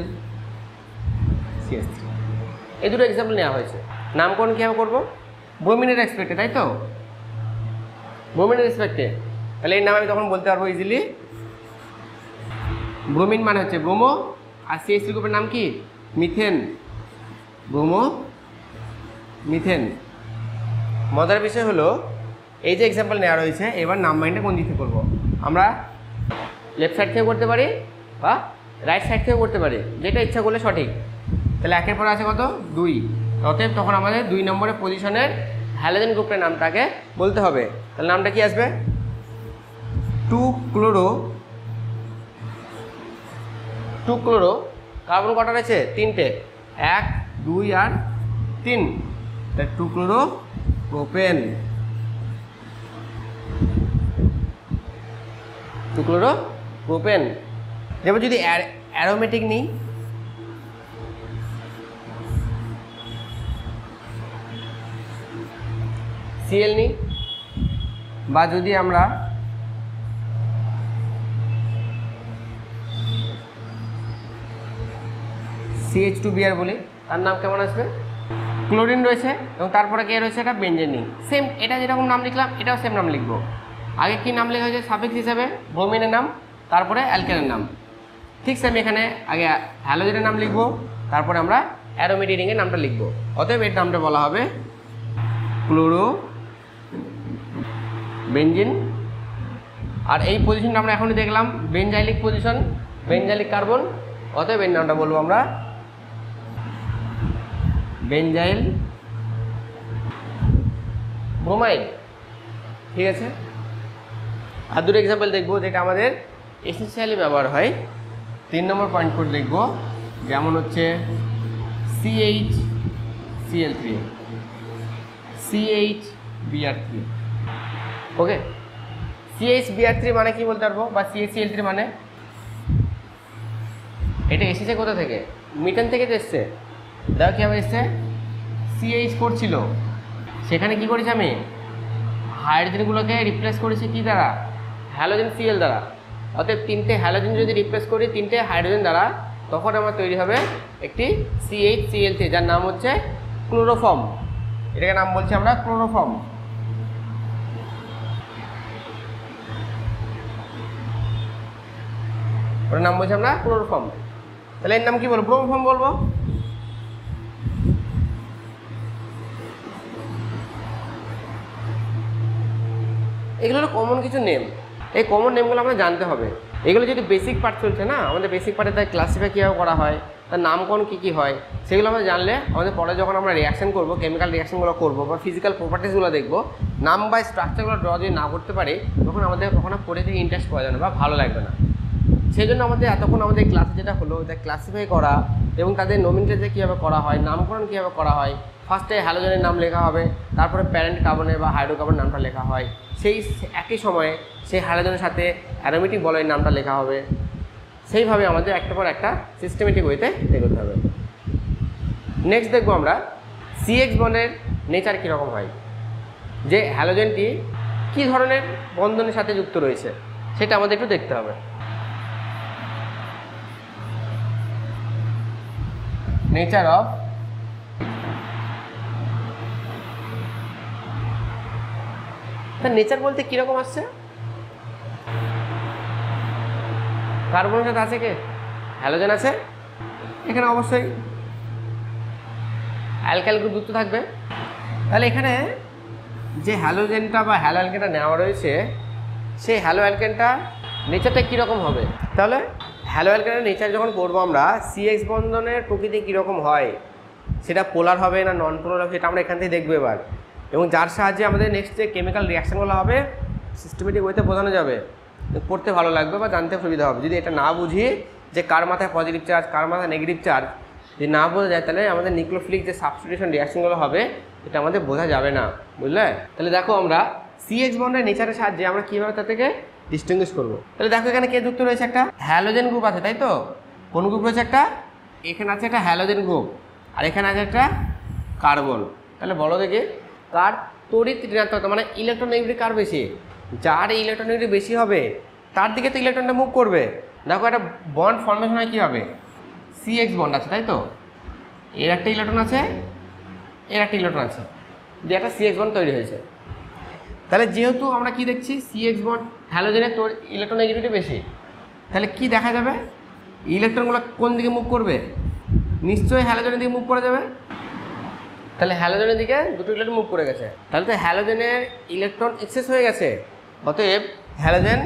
Speaker 1: CH3, এই দুটো এক্সাম্পল নেওয়া হয়েছে। নামকরণ কীভাবে করবো, ব্রোমিনের রেসপেক্টে, তাই তো, ব্রোমিনের রেসপেক্টে। তাহলে এই নাম আমি তখন বলতে পারবো ইজিলি, ব্রোমিন মানে হচ্ছে ব্রোমো, আর CH3 গ্রুপের নাম কি, মিথেন, ব্রোমো মিথেন। মজার বিষয় হলো এই যে এক্সাম্পল নেওয়া রয়েছে, এবার নাম মাইন্ডটা কোন দিক থেকে করবো, আমরা লেফট সাইড থেকে করতে পারি বা রাইট সাইড থেকে করতে পারি, যেটা ইচ্ছা করলে সঠিক। তাহলে একের পরে আছে কত, 2, অতএব তখন আমাদের 2 নম্বরের পজিশনের হ্যালোজেন গ্রুপের নামটাকে বলতে হবে। তাহলে নামটা কি আসবে, 2 ক্লোরো, কার্বন কটা রয়েছে, 3টে, 1 2 আর 3, তাই 2 ক্লোরো প্রোপেন, 2 ক্লোরো প্রোপেন। যেমন যদি অ্যারোমেটিক নিই, Cl নিই, বা যদি আমরা CH2Br বলি, তার নাম কেমন আসবে, ক্লোরিন রয়েছে এবং তারপরে কে রয়েছে, এটা বেনজেনিন। সেম এটা যেরকম নাম লিখলাম এটাও সেম নাম লিখবো। আগে কি নাম লেখা হয়েছে, সাফিক্স হিসাবে ব্রোমিনের নাম, তারপরে অ্যালকেনের নাম। ঠিক সেম এখানে আগে হ্যালোজেনের নাম লিখবো, তারপরে আমরা অ্যারোমেটিক রিংয়ের নামটা লিখবো। অতএব এর নামটা বলা হবে ক্লোরো বেনজিন। আর এই পজিশনটা আমরা এখনই দেখলাম বেনজাইলিক পজিশন, বেনজাইলিক কার্বন, অতএব এর নামটা বলবো আমরা বেঞ্জাইল ব্রোমাইড। ঠিক আছে, আর দুটো এক্সাম্পল দেখবো যেটা আমাদের এসেনশিয়ালি ব্যবহার হয়। 3 নম্বর পয়েন্ট করে দেখবো, যেমন হচ্ছে CHCl3, CHBr3। ওকে, CHBr3 মানে কি বলতে পারবো, বা CHCl3 মানে এটা এসেছে কোথা থেকে? মিথেন থেকে তো এসছে। দেখো কীভাবে এসছে, CH4 ছিল, সেখানে কি করেছি আমি হাইড্রোজেনগুলোকে রিপ্লেস করেছি কি দ্বারা? হ্যালোজেন Cl দ্বারা। অতএব 3টে হ্যালোজেন যদি রিপ্লেস করি 3টে হাইড্রোজেন দ্বারা, তখন আমার তৈরি হবে একটি CHCl3, যার নাম হচ্ছে ক্লোরোফর্ম। এটাকে নাম বলছি আমরা ক্লোরোফর্ম। ওটার নাম বলছি আমরা ক্লোরোফর্ম। তাহলে এর নাম কি বলবো? ব্রোমোফর্ম বলবো। এগুলো হলো কমন কিছু নেম। এই কমন নেমগুলো আমরা জানতে হবে। এগুলো যদি বেসিক পার্ট চলছে না আমাদের, বেসিক পার্টে তার ক্লাসিফাই কীভাবে করা হয়, তার নামকরণ কী কী হয়, সেগুলো আমরা জানলে আমাদের পরে যখন আমরা রিয়াকশন করবো, কেমিক্যাল রিয়াকশনগুলো করবো বা ফিজিক্যাল প্রপার্টিসগুলো দেখবো, নাম বা স্ট্রাকচারগুলো ড্র যদি না করতে পারি, তখন আমাদের কখনো পড়ে থেকে ইন্টারেস্ট পাওয়া যাবে না বা ভালো লাগবে না। সেই জন্য আমাদের এতক্ষণ আমাদের ক্লাসে যেটা হলো, তা ক্লাসিফাই করা এবং তাদের নোমেনক্লেচার কীভাবে করা হয়, নামকরণ কীভাবে করা হয়। ফার্স্টে হ্যালোজেনের নাম লেখা হবে, তারপরে প্যারেন্ট কার্বনের বা হাইড্রোকার্বন নামটা লেখা হয়, সেই একই সময়ে সেই হ্যালোজেনের সাথে অ্যারোমেটিক বলয়ের নামটা লেখা হবে। সেইভাবে আমাদের একটা পর একটা সিস্টেমেটিক ওয়েতে এগোতে হবে। নেক্সট দেখবো আমরা CH বন্ডের নেচার কীরকম হয়, যে হ্যালোজেনটি কী ধরনের বন্ধনের সাথে যুক্ত রয়েছে সেটা আমাদের একটু দেখতে হবে। নেচার অফ তার নেচার বলতে কীরকম আসছে? কার্বনের সাথে আছে কে? হ্যালোজেন আছে, এখানে অবশ্যই অ্যালকাইল গ্রুপ যুক্ত থাকবে। তাহলে এখানে যে হ্যালোজেনটা বা হ্যালো অ্যালকেনটা নেওয়া রয়েছে, সেই হ্যালো অ্যালকেনটা নেচারটা কীরকম হবে? তাহলে হ্যালো অ্যালকেনের নেচার যখন পড়বো আমরা, CH বন্ধনের প্রকৃতি কীরকম হয়, সেটা পোলার হবে না নন পোলার হবে, সেটা আমরা এখান থেকে দেখবো এবার। এবং যার সাহায্যে আমাদের নেক্সট যে কেমিক্যাল রিয়াকশানগুলো হবে সিস্টেমেটিক ওয়েতে বোঝানো যাবে, পড়তে ভালো লাগবে বা জানতে সুবিধা হবে। যদি এটা না বুঝি যে কার মাথায় পজিটিভ চার্জ কার মাথায় নেগেটিভ চার্জ যদি না বোঝা যায়, তাহলে আমাদের নিউক্লিওফিলিক যে সাবস্টিটিউশন রিয়াকশনগুলো হবে এটা আমাদের বোঝা যাবে না, বুঝলে? তাহলে দেখো আমরা CH বন্ডের নেচারের সাহায্যে আমরা কীভাবে তা থেকে ডিস্টিংগুইশ করবো। তাহলে দেখো এখানে কে যুক্ত রয়েছে? একটা হ্যালোজেন গ্রুপ আছে, তাই তো? কোন গ্রুপ রয়েছে? একটা এখানে আছে একটা হ্যালোজেন গ্রুপ, আর এখানে আছে একটা কার্বন। তাহলে বলো দেখে কার তড়িৎ ঋণাত্মকতা মানে ইলেকট্রোনেগেটিভ কার বেশি? যার ইলেকট্রোনেগেটিভ বেশি হবে তার দিকে তো ইলেকট্রনটা মুভ করবে। দেখো একটা বন্ড ফর্মেশন হয় কীভাবে, CX বন্ড আছে, তাই তো? এর একটা ইলেকট্রন আছে, এর একটা ইলেকট্রন আছে, যে একটা CX বন্ড তৈরি হয়েছে। তাহলে যেহেতু আমরা কি দেখছি, CX বন্ড হ্যালোজেনের তোর ইলেকট্রোনেগেটিভিটি বেশি, তাহলে কি দেখা যাবে? ইলেকট্রনগুলো কোন দিকে মুভ করবে? নিশ্চয়ই হ্যালোজেনের দিকে মুভ করে যাবে। তাহলে হ্যালোজেনের দিকে দুটো ইলেকট্রন মুভ করে গেছে, তাহলে তো হ্যালোজেনের ইলেকট্রন এক্সেস হয়ে গেছে। অতএব হ্যালোজেন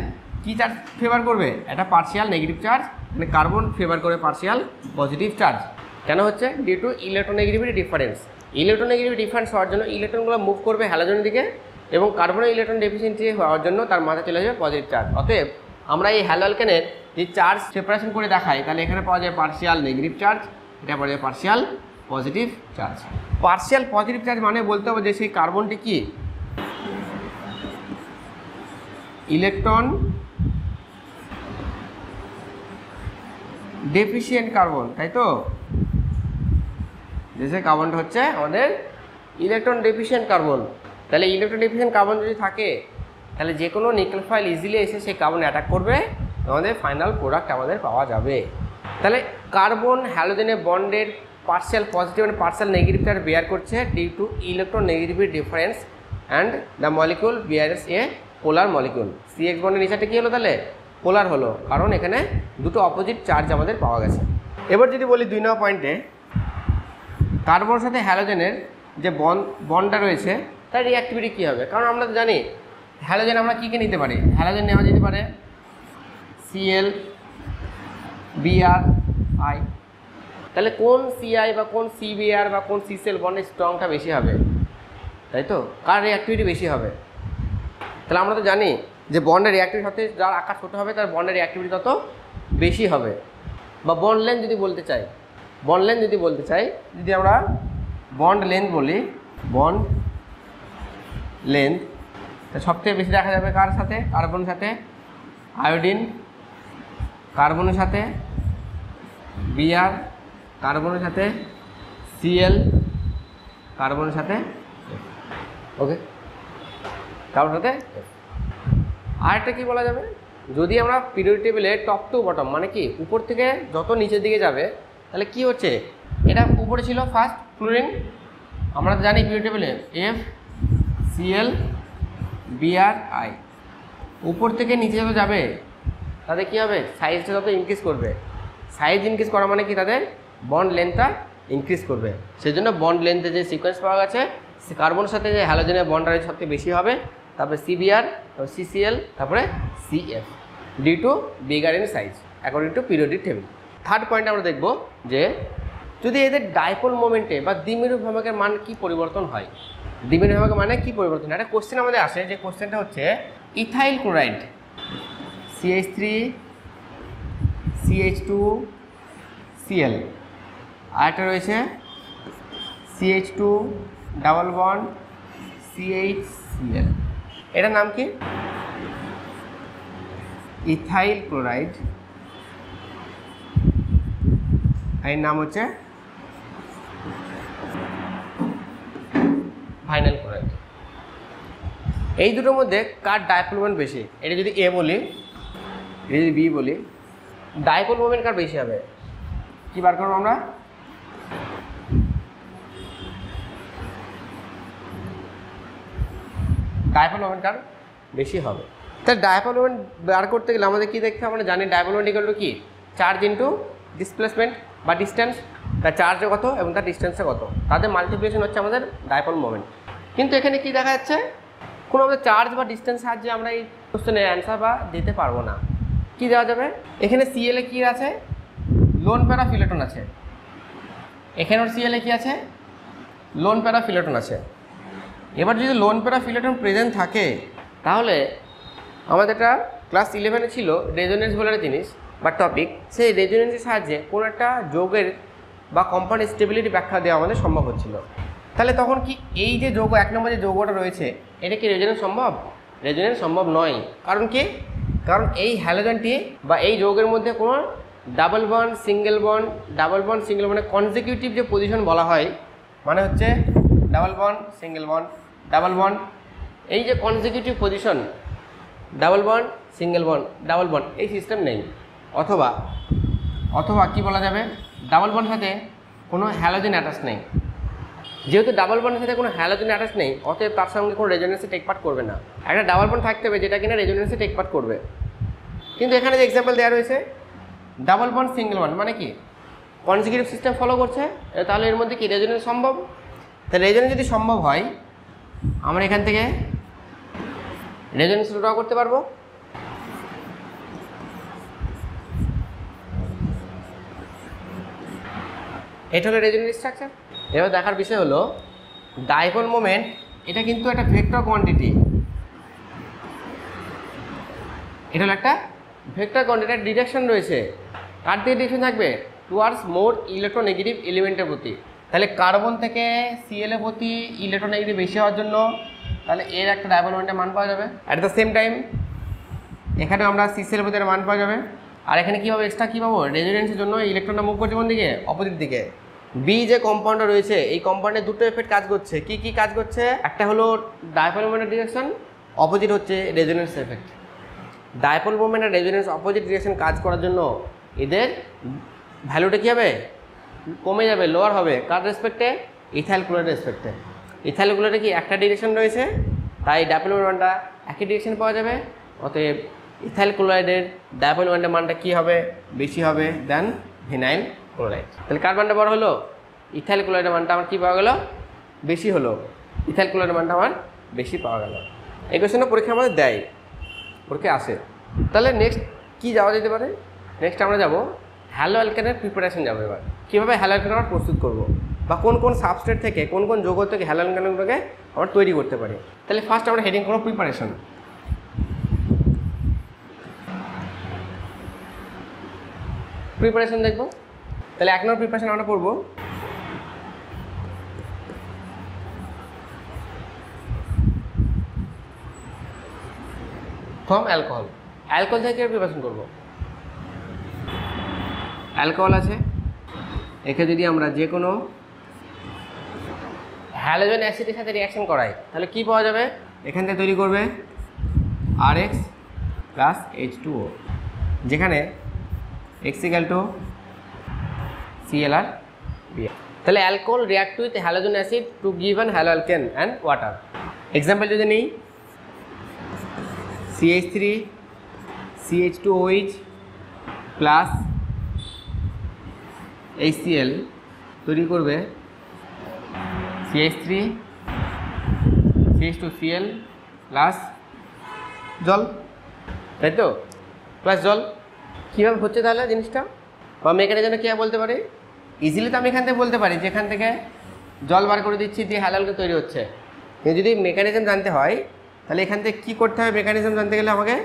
Speaker 1: কি চার্জ ফেভার করবে? একটা পার্শিয়াল নেগেটিভ চার্জ, মানে কার্বন ফেভার করে পার্শিয়াল পজিটিভ চার্জ। কেন হচ্ছে? Due to electronegativity difference. Electronegativity difference হওয়ার জন্য ইলেকট্রনগুলো মুভ করবে হ্যালোজেনের দিকে, এবং কার্বনের ইলেকট্রন ডেফিসিয়েন্সি হওয়ার জন্য তার মাথায় চলে যাবে পজিটিভ চার্জ। অতএব আমরা এই হ্যালো অ্যালকেনের যে চার্জ সেপারেশন করে দেখাই, তাহলে এখানে পাওয়া যায় পার্শিয়াল নেগেটিভ চার্জ, এটা পাওয়া যায় partial positive charge. Partial positive charge মানে বলতে হবে যে সেই কার্বনটি কি ইলেকট্রন ডেফিসিয়েন্ট কার্বন, তাই তো? যে কার্বনটা হচ্ছে আমাদের ইলেকট্রন ডেফিসিয়েন্ট কার্বন। তাহলে ইলেকট্রন ডেফিসিয়েন্ট কার্বন যদি থাকে, তাহলে যে কোনো নিউক্লিওফাইল ইজিলি এসে সেই কার্বন অ্যাটাক করবে, আমাদের ফাইনাল প্রোডাক্ট আমাদের পাওয়া যাবে। তাহলে কার্বন হ্যালোজেনের বন্ডের partial positive and partial negative charge bear করছে due to electron negativity difference and the molecule bears a polar molecule. CH বন্ডের নেচারটা কী হলো? তাহলে পোলার হলো, কারণ এখানে দুটো অপোজিট চার্জ আমাদের পাওয়া গেছে। এবার যদি বলি 2 নম্বর পয়েন্টে, কার্বনের সাথে হ্যালোজেনের যে বন্ডটা রয়েছে তার রিঅ্যাক্টিভিটি কী হবে? কারণ আমরা তো জানি হ্যালোজেন আমরা কী নিতে পারি, হ্যালোজেন নেওয়া যেতে পারে Cl Br I, তাহলে কোন সিআই বা কোন সিবিআর বা কোন সিসেল বন্ডের স্ট্রংটা বেশি হবে, তাই তো, কার রিঅ্যাক্টিভিটি বেশি হবে। তাহলে আমরা তো জানি যে বন্ডের রিঅ্যাক্টিভিটির সাথে যার আকার ছোটো হবে তার বন্ডের রিঅ্যাক্টিভিটি তত বেশি হবে। বা বন্ড লেন্থ যদি বলতে চাই, যদি আমরা বন্ড লেন্থ বলি, বন্ড লেন্থ সবথেকে বেশি দেখা যাবে কার সাথে, কার্বনের সাথে আয়োডিন, কার্বনের সাথে বিআর, কার্বনের সাথে সিএল, কার্বনের সাথে ওকে, কার্বনের সাথে। আরেকটা কী বলা যাবে, যদি আমরা পিরিয়ডিক টেবিলে টপ টু বটম মানে কি উপর থেকে যত নিচের দিকে যাবে তাহলে কি হচ্ছে, এটা উপরে ছিল ফার্স্ট ফ্লোরিন, আমরা জানি পিরিয়ডিক টেবিলে এফ সিএল বিআর আই, উপর থেকে নিচে যত যাবে তাদের কী হবে, সাইজটা যত ইনক্রিজ করবে, সাইজ ইনক্রিজ করা মানে কি তাদের বন্ড লেন্থটা ইনক্রিজ করবে। সেই জন্য বন্ড লেন্থে যে সিকোয়েন্স পাওয়া গেছে, কার্বনের সাথে যে হ্যালোজেনের বন্ডটা সবথেকে বেশি হবে, তারপরে সিবিআর, সিসিএল, তারপরে CF, due to bigger in size according to periodic table. Third point আমরা দেখব যে যদি এদের ডাইপোল মোমেন্টে বা দ্বিমেরু ভ্রামকের মান কি পরিবর্তন হয়, দ্বিমেরু ভ্রামকের মানে কি পরিবর্তন হয়, একটা কোশ্চেন আমাদের আসে, যে কোশ্চেনটা হচ্ছে ethyl chloride CH3 CH2 Cl, আর একটা রয়েছে CH2 ডাবল বন্ড CHCl, এটার নাম কি, ইথাইল ক্লোরাইড, এর নাম হচ্ছে ভাইনাল ক্লোরাইড। এই দুটোর মধ্যে কার ডাইপোল মোমেন্ট বেশি, এটা যদি এ বলি, এটা যদি বি বলি, ডাইপোল মোমেন্ট কার বেশি হবে, কি বার করবো আমরা, ডাইপোল মোমেন্ট কার বেশি হবে। তাহলে ডাইপোল মোমেন্ট বার করতে গেলে আমাদের কী দেখতে হবে, আমরা জানি ডাইপোল মোমেন্ট ইকুয়াল টু কি, চার্জ ইন্টু ডিসপ্লেসমেন্ট বা ডিস্টেন্স, তার চার্জে কত এবং তার ডিস্টেন্সে কত, তাদের মাল্টিপ্লিকেশন হচ্ছে আমাদের ডাইপোল মোমেন্ট। কিন্তু এখানে কি দেখা যাচ্ছে, কোনো আমাদের চার্জ বা ডিস্টেন্স সাহায্যে আমরা এই কোশ্চেনের অ্যান্সার বা দিতে পারবো না। কি দেওয়া যাবে, এখানে সিএলে কী আছে, লোন প্যারাফিলেটন আছে, এখানেও সিএলে কী আছে, লোন প্যারাফিলেটন আছে। এবার যদি লোন প্যারাফিলেটন প্রেজেন্ট থাকে তাহলে আমাদের একটা ক্লাস 11-এ ছিল রেজোনেন্স বলে একটা জিনিস বা টপিক, সেই রেজোনেন্সের সাহায্যে কোনো একটা যৌগের বা কম্পাউন্ড স্টেবিলিটি ব্যাখ্যা দেওয়া আমাদের সম্ভব হচ্ছিল। তাহলে তখন কি এই যে যৌগ, এক নম্বর যে যৌগটা রয়েছে, এটা কি রেজোনেন্স সম্ভব, রেজোনেন্স সম্ভব নয়। কারণ কি, কারণ এই হ্যালোজেনটি বা এই যৌগের মধ্যে কোনো double bond single bond, double bond single বন্ডে কনজিকিউটিভ যে পজিশন বলা হয়, মানে হচ্ছে double bond single bond double bond, এই যে consecutive position double bond single bond double bond, এই সিস্টেম নেই। অথবা অথবা কি বলা যাবে, ডাবল বন্ডের সাথে কোনো হ্যালোজেন অ্যাটাচ নেই। যেহেতু ডাবল বন্ডের সাথে কোনো হ্যালোজেন অ্যাটাচ নেই, অতএব তার সঙ্গে কোনো রেজোনেন্সে টেক পার্ট করবে না। একটা ডাবল বন্ড থাকতে হবে যেটা কিনা রেজোনেন্সে টেক পার্ট করবে। কিন্তু এখানে যে এক্সাম্পল দেওয়া রয়েছে ডাবল বন্ড সিঙ্গেল বন্ড, মানে কি কনজিকিউটিভ সিস্টেম ফলো করছে, তাহলে এর মধ্যে কি রেজোনেন্স সম্ভব। তাহলে রেজোনেন্স যদি সম্ভব হয়, আমরা এখান থেকে রেজোনেন্স ড্র করতে পারবো। এটা হলো রেজোনেন্স স্ট্রাকচার। এবার দেখার বিষয় হলো ডাইপোল মোমেন্ট, এটা কিন্তু একটা ভেক্টর কোয়ান্টিটি, এটা হলো একটা ভেক্টর কোয়ান্টিটির ডিরেকশন রয়েছে। কার দিকে ডিরেকশন থাকবে, টুয়ার্ডস মোর ইলেকট্রোনেগেটিভ এলিমেন্টের প্রতি। তাহলে কার্বন থেকে সিএল এর প্রতি ইলেকট্রোনেগেটিভ বেশি হওয়ার জন্য তাহলে এর একটা ডাইপোল মোমেন্টের মান পাওয়া যাবে। অ্যাট দ্য সেম টাইম এখানেও আমরা সিসিএল এর প্রতি মান পাওয়া যাবে। আর এখানে কী পাবো, এক্সট্রা কী পাবো, রেজোনেন্সের জন্য ইলেকট্রনটা মুভ করছে কোন দিকে, অপোজিট দিকে। বি যে কম্পাউন্ডটা রয়েছে, এই কম্পাউন্ডে দুটো এফেক্ট কাজ করছে। কি কি কাজ করছে, একটা হলো ডাইপোল মোমেন্টের ডিরেকশন, অপোজিট হচ্ছে রেজোনেন্স এফেক্ট। ডাইপোল মোমেন্ট আর রেজোনেন্স অপোজিট ডিরেকশন কাজ করার জন্য এদের ভ্যালুটা কী হবে, কমে যাবে, লোয়ার হবে। কার রেসপেক্টে, ইথাইল ক্লোরাইডের রেসপেক্টে। ইথাইল ক্লোরাইডে কি একটা ডিরেকশন রয়েছে, তাই ডাইপোল মোমেন্টের মানটা একই ডিরেকশন পাওয়া যাবে। অতএব ইথাইল ক্লোরাইডের ডাইপোল মোমেন্টের মানটা কী হবে, বেশি হবে দেন ভিনাইল ক্লোরাইড। তাহলে কার মানটা বড় হলো, ইথাইল ক্লোরাইডের মানটা আমার কী পাওয়া গেল, বেশি হলো। ইথাইল ক্লোরাইডের মানটা আমার বেশি পাওয়া গেল। এই কোয়েশ্চেনটা পরীক্ষা আমাদের দেয়, পরীক্ষা আসে। তাহলে নেক্সট কী যাওয়া যেতে পারে, নেক্সট আমরা যাব হ্যালো অ্যালকেনের প্রিপারেশন যাবো এবার। কীভাবে হ্যালোঅ্যালকেন আমরা প্রস্তুত করব, বা কোন কোন সাবস্ট্রেট থেকে কোন কোন যৌগ থেকে হ্যালোঅ্যালকেনগুলোকে আমরা তৈরি করতে পারি। তাহলে ফার্স্ট আমরা হেডিং করব প্রিপারেশন। প্রিপারেশন দেখব। তাহলে 1 নম্বর প্রিপারেশন আমরা পড়ব ফ্রম অ্যালকোহল। অ্যালকোহল থেকে প্রিপারেশন করব। অ্যালকোহল আছে, একে যদি আমরা যে কোনো হ্যালোজেন অ্যাসিডের সাথে রিয়াকশন করাই তাহলে কি পাওয়া যাবে, এখান থেকে তৈরি করবে RH প্লাস H2O, যেখানে X equal to ClR Br। তাহলে alcohol react with halogen acid to give an haloalkane and water. Example যদি নিই, CH3 CH2OH প্লাস HCl তৈরি করবে CH3 CH2Cl প্লাস জল, তাই তো, প্লাস জল। কীভাবে হচ্ছে তাহলে জিনিসটা, বা মেকানিজমটা কীভাবে বলতে পারি, ইজিলি তো আমি এখান থেকে বলতে পারি যে এখান থেকে জল বার করে দিচ্ছি দিয়ে হ্যালোঅ্যালকেন তৈরি হচ্ছে। কিন্তু যদি মেকানিজম জানতে হয় তাহলে এখান থেকে কী করতে হবে, মেকানিজম জানতে গেলে আমাকে,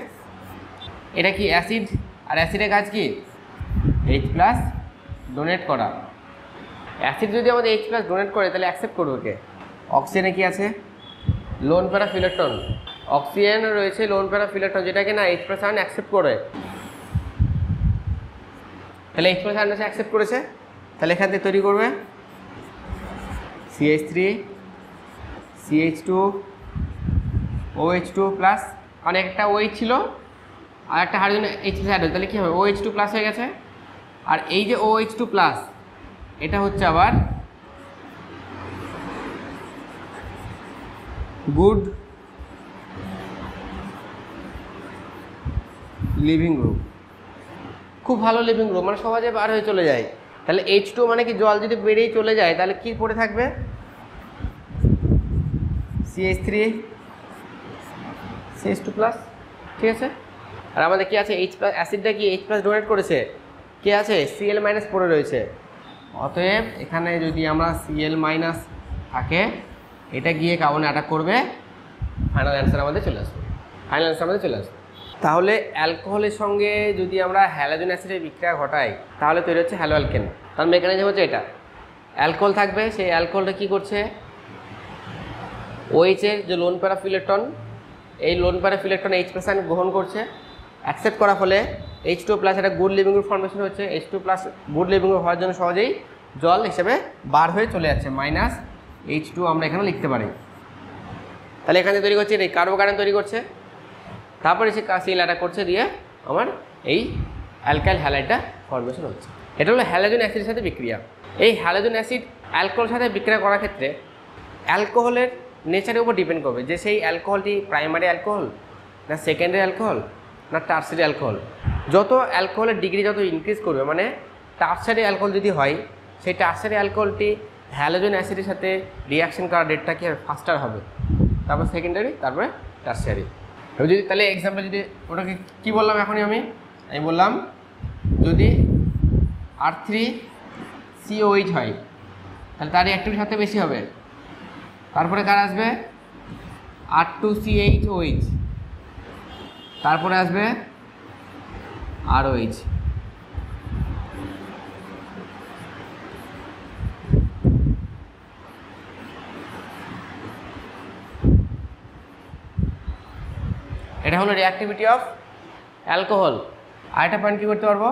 Speaker 1: এটা কি অ্যাসিড, আর অ্যাসিডের কাজ কি H প্লাস ডোনেট করা। অ্যাসিড যদি আমাদের H প্লাস ডোনেট করে তাহলে অ্যাকসেপ্ট করবে কে, অক্সিজেনে কি আছে লোন প্যারাফ ইলেকট্রন, অক্সিজেন রয়েছে লোন প্যারাফ ইলেকট্রন যেটাকে না H প্লাস আয়ন অ্যাকসেপ্ট করে। তাহলে H প্লাস আয়ন অ্যাকসেপ্ট করেছে, তাহলে এখান থেকে তৈরি করবে CH3 CH2 OH2 প্লাস, কারণ একটা OH ছিল আর একটা হাইড্রোজেন H প্লাস অ্যাড, তাহলে কী হবে OH2 প্লাস হয়ে গেছে। আর এই যে OH2 প্লাস এটা হচ্ছে আবার গুড লিভিং গ্রুপ, খুব ভালো লিভিং গ্রুপ, মানে সহজে বার হয়ে চলে যায়। তাহলে H2 মানে কি জল যদি বেরিয়ে চলে যায় তাহলে কি পড়ে থাকবে CH3 CH2 প্লাস, ঠিক আছে। আর আমাদের কি আছে H প্লাস, অ্যাসিডটা কি H প্লাস ডোনেট করেছে, কে আছে Cl মাইনাস পড়ে রয়েছে। অতএব এখানে যদি আমরা Cl মাইনাস থাকে এটা গিয়ে কার্বনে অ্যাটাক করবে, ফাইনাল অ্যান্সার আমাদের চলে আসবে, ফাইনাল অ্যান্সার আমাদের চলে আসবে। তাহলে অ্যালকোহলের সঙ্গে যদি আমরা হ্যালোজেন অ্যাসিডের বিক্রিয়া ঘটাই তাহলে তৈরি হচ্ছে হ্যালোঅ্যালকেন। তার মেকানিজম হচ্ছে এটা, অ্যালকোহল থাকবে, সেই অ্যালকোহলটা কী করছে OH এর যে লোন প্যারাফ ইলেকট্রন, এই lone pair of electron H plus ion গ্রহণ করছে, অ্যাকসেপ্ট করার ফলে H2 প্লাস একটা গুড লিভিং গ্রুপ ফর্মেশন হচ্ছে, H2 plus good leaving group হওয়ার জন্য সহজেই জল হিসেবে বার হয়ে চলে যাচ্ছে, মাইনাস H2 আমরা এখানে লিখতে পারি। তাহলে এখানে তৈরি করছে এই কার্বোকার্বন তৈরি করছে, তারপরে সে সিল অ্যাটাক করছে দিয়ে আমার এই অ্যালকাইল হ্যালাইডটা ফর্মেশন হচ্ছে। এটা হলো হ্যালোজেন অ্যাসিডের সাথে বিক্রিয়া। এই হ্যালোজেন অ্যাসিড অ্যালকোহলের সাথে বিক্রিয়া করার ক্ষেত্রে অ্যালকোহলের নেচারের উপর ডিপেন্ড করবে যে সেই অ্যালকোহলটি প্রাইমারি অ্যালকোহল না সেকেন্ডারি অ্যালকোহল না টার্সারি অ্যালকোহল। যত অ্যালকোহলের ডিগ্রি যত ইনক্রিজ করবে, মানে টার্সারি অ্যালকোহল যদি হয় সেই টার্সারি অ্যালকোহলটি হ্যালোজেন অ্যাসিডের সাথে রিয়াকশন করার ডেটটা কি হবে ফাস্টার হবে, তারপর সেকেন্ডারি, তারপরে টার্সারি। যদি তাহলে এক্সাম্পল যদি ওটাকে কী বললাম এখনই আমি বললাম যদি R3COH হয় তাহলে তার রিঅ্যাক্টিভিটির সাথে বেশি হবে, তারপরে কার আসবে R2CHOH, তারপরে আসবে ROH। এটা হলো রিঅ্যাক্টিভিটি অফ অ্যালকোহল। আরেকটা পয়েন্ট কী করতে পারবো,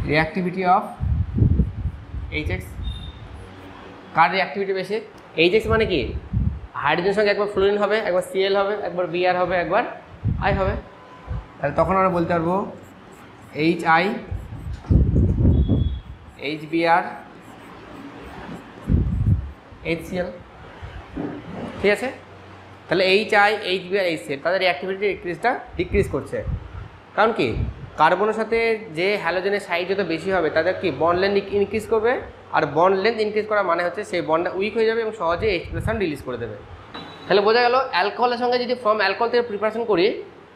Speaker 1: reactivity of HX। Car reactivity বেশি, HX মানে কি হাইড্রোজেনের সঙ্গে একবার ফ্লোরিন হবে, একবার Cl হবে, একবার Br হবে, একবার I হবে। তাহলে তখন আমরা বলতে পারবো HI HBr HCl, ঠিক আছে। তাহলে HI HBr HCl তাদের রিঅ্যাক্টিভিটি ডিক্রিজ করছে, কারণ কি কার্বনের সাথে যে হ্যালোজেনের সাইজ যত বেশি হবে তাদের কি বন্ড লেন্থ ইনক্রিজ করবে, আর বন্ড লেন্থ ইনক্রিজ করা মানে হচ্ছে সেই বন্ডটা উইক হয়ে যাবে এবং সহজে H প্লাস রিলিজ করে দেবে। তাহলে বোঝা গেল অ্যালকোহলের সঙ্গে যদি ফ্রম অ্যালকোহল থেকে প্রিপারেশন করি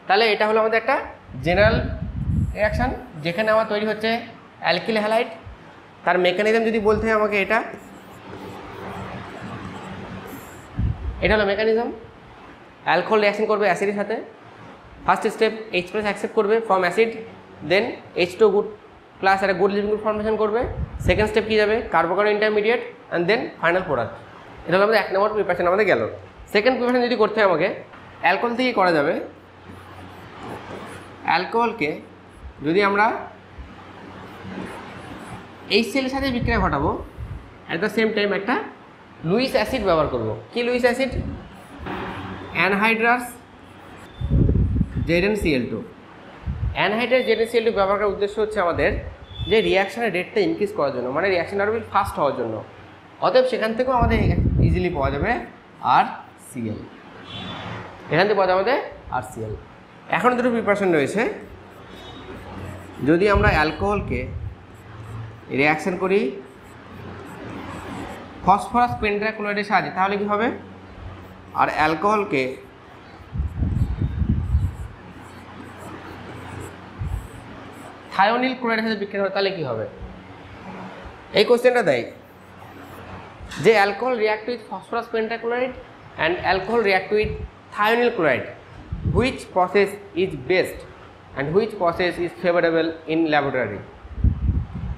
Speaker 1: তাহলে এটা হলো আমাদের একটা জেনারেল রিয়াকশান যেখানে আমার তৈরি হচ্ছে অ্যালকিল হ্যালাইড। তার মেকানিজম যদি বলতে হয় আমাকে এটা হলো মেকানিজম। অ্যালকোহল রিয়াকশন করবে অ্যাসিডের সাথে। ফার্স্ট স্টেপ H+ অ্যাকসেপ্ট করবে from acid, then H2 good plus একটা গুড লিভিং গ্রুপ ফর্মেশন করবে। সেকেন্ড স্টেপ কী যাবে carbocation intermediate and then final product. এটা হলো আমাদের 1 নম্বর প্রিপারেশন আমাদের গেল। সেকেন্ড প্রিপারেশন যদি করতে হয় আমাকে অ্যালকোহল থেকেই করা যাবে। অ্যালকোহলকে যদি আমরা HCl এর সাথে বিক্রিয়া ঘটাবো অ্যাট দ্য সেম টাইম একটা লুইস অ্যাসিড ব্যবহার করব। কি Luis acid? Anhydrous ZnCl2। Anhydrous ZnCl2 ব্যবহার করার উদ্দেশ্য হচ্ছে আমাদের যে রিয়াকশানের রেটটা ইনক্রিজ করার জন্য, মানে রিয়াকশানটা আরও ফাস্ট হওয়ার জন্য। অতএব সেখান থেকেও আমাদের ইজিলি পাওয়া যাবে RCl। এখান থেকে পাওয়া যাবে আমাদের RCl। এখন দুটো প্রিপারেশন রয়েছে। যদি আমরা অ্যালকোহলকে রিয়াকশান করি ফসফরাস পেন্টাক্লোরাইডের সাহায্যে তাহলে কী হবে, আর অ্যালকোহলকে থায়োনিল ক্লোরাইডের সাথে বিক্রিয়া করে তাহলে কী হবে? এই কোশ্চেনটা দেয় যে alcohol react with phosphorus pentachloride and alcohol react with thionyl chloride, which process is best and which process is favourable in laboratory.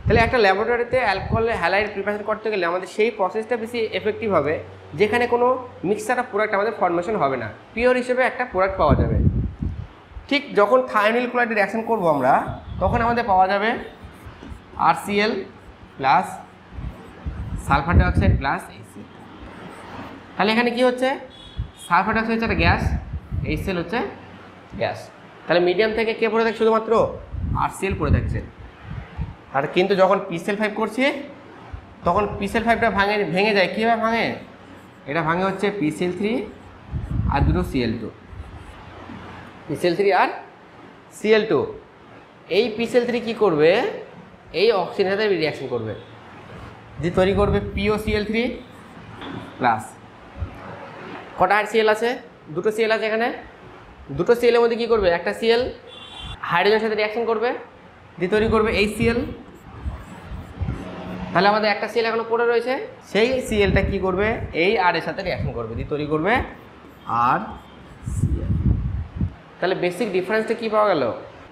Speaker 1: তাহলে একটা ল্যাবরেটরিতে অ্যালকোহল হ্যালাইড প্রিপারেশন করতে গেলে আমাদের সেই প্রসেসটা বেশি এফেক্টিভ হবে যেখানে কোনো মিক্সচার অফ প্রোডাক্ট আমাদের ফর্মেশন হবে না, পিওর হিসেবে একটা প্রোডাক্ট পাওয়া যাবে। ঠিক যখন থায়োনিল ক্লোরাইড রিয়াকশন করবো আমরা তখন আমাদের পাওয়া যাবে RCl plus sulphur dioxide plus HCl। তাহলে এখানে কি হচ্ছে, সালফার ডাইঅক্সাইড হচ্ছে একটা গ্যাস, HCl হচ্ছে গ্যাস। তাহলে মিডিয়াম থেকে কে পড়ে থাকছে? শুধুমাত্র RCl পড়ে থাকছে। আর কিন্তু যখন PCl5 করছি তখন PCl5টা ভেঙে যায়। কীভাবে ভাঙে? এটা ভাঙে হচ্ছে PCl3 আর দুটো Cl2, PCl3 আর Cl2। এই PCl3 কি করবে, এই অক্সিজেনের সাথে রিয়াকশন করবে, যে তৈরি করবে POCl3 প্লাস কটা Cl আছে? দুটো Cl আছে এখানে। দুটো Cl এর মধ্যে কী করবে, একটা Cl হাইড্রোজেনের সাথে রিয়াকশন করবে, দিয়ে তৈরি করবে HCl। তাহলে আমাদের একটা Cl এখনো পড়ে রয়েছে, সেই Clটা কি করবে, এই R এর সাথে রিয়াকশন করবে, দিয়ে তৈরি করবে RCl। তাহলে বেসিক ডিফারেন্সটা কী পাওয়া গেল?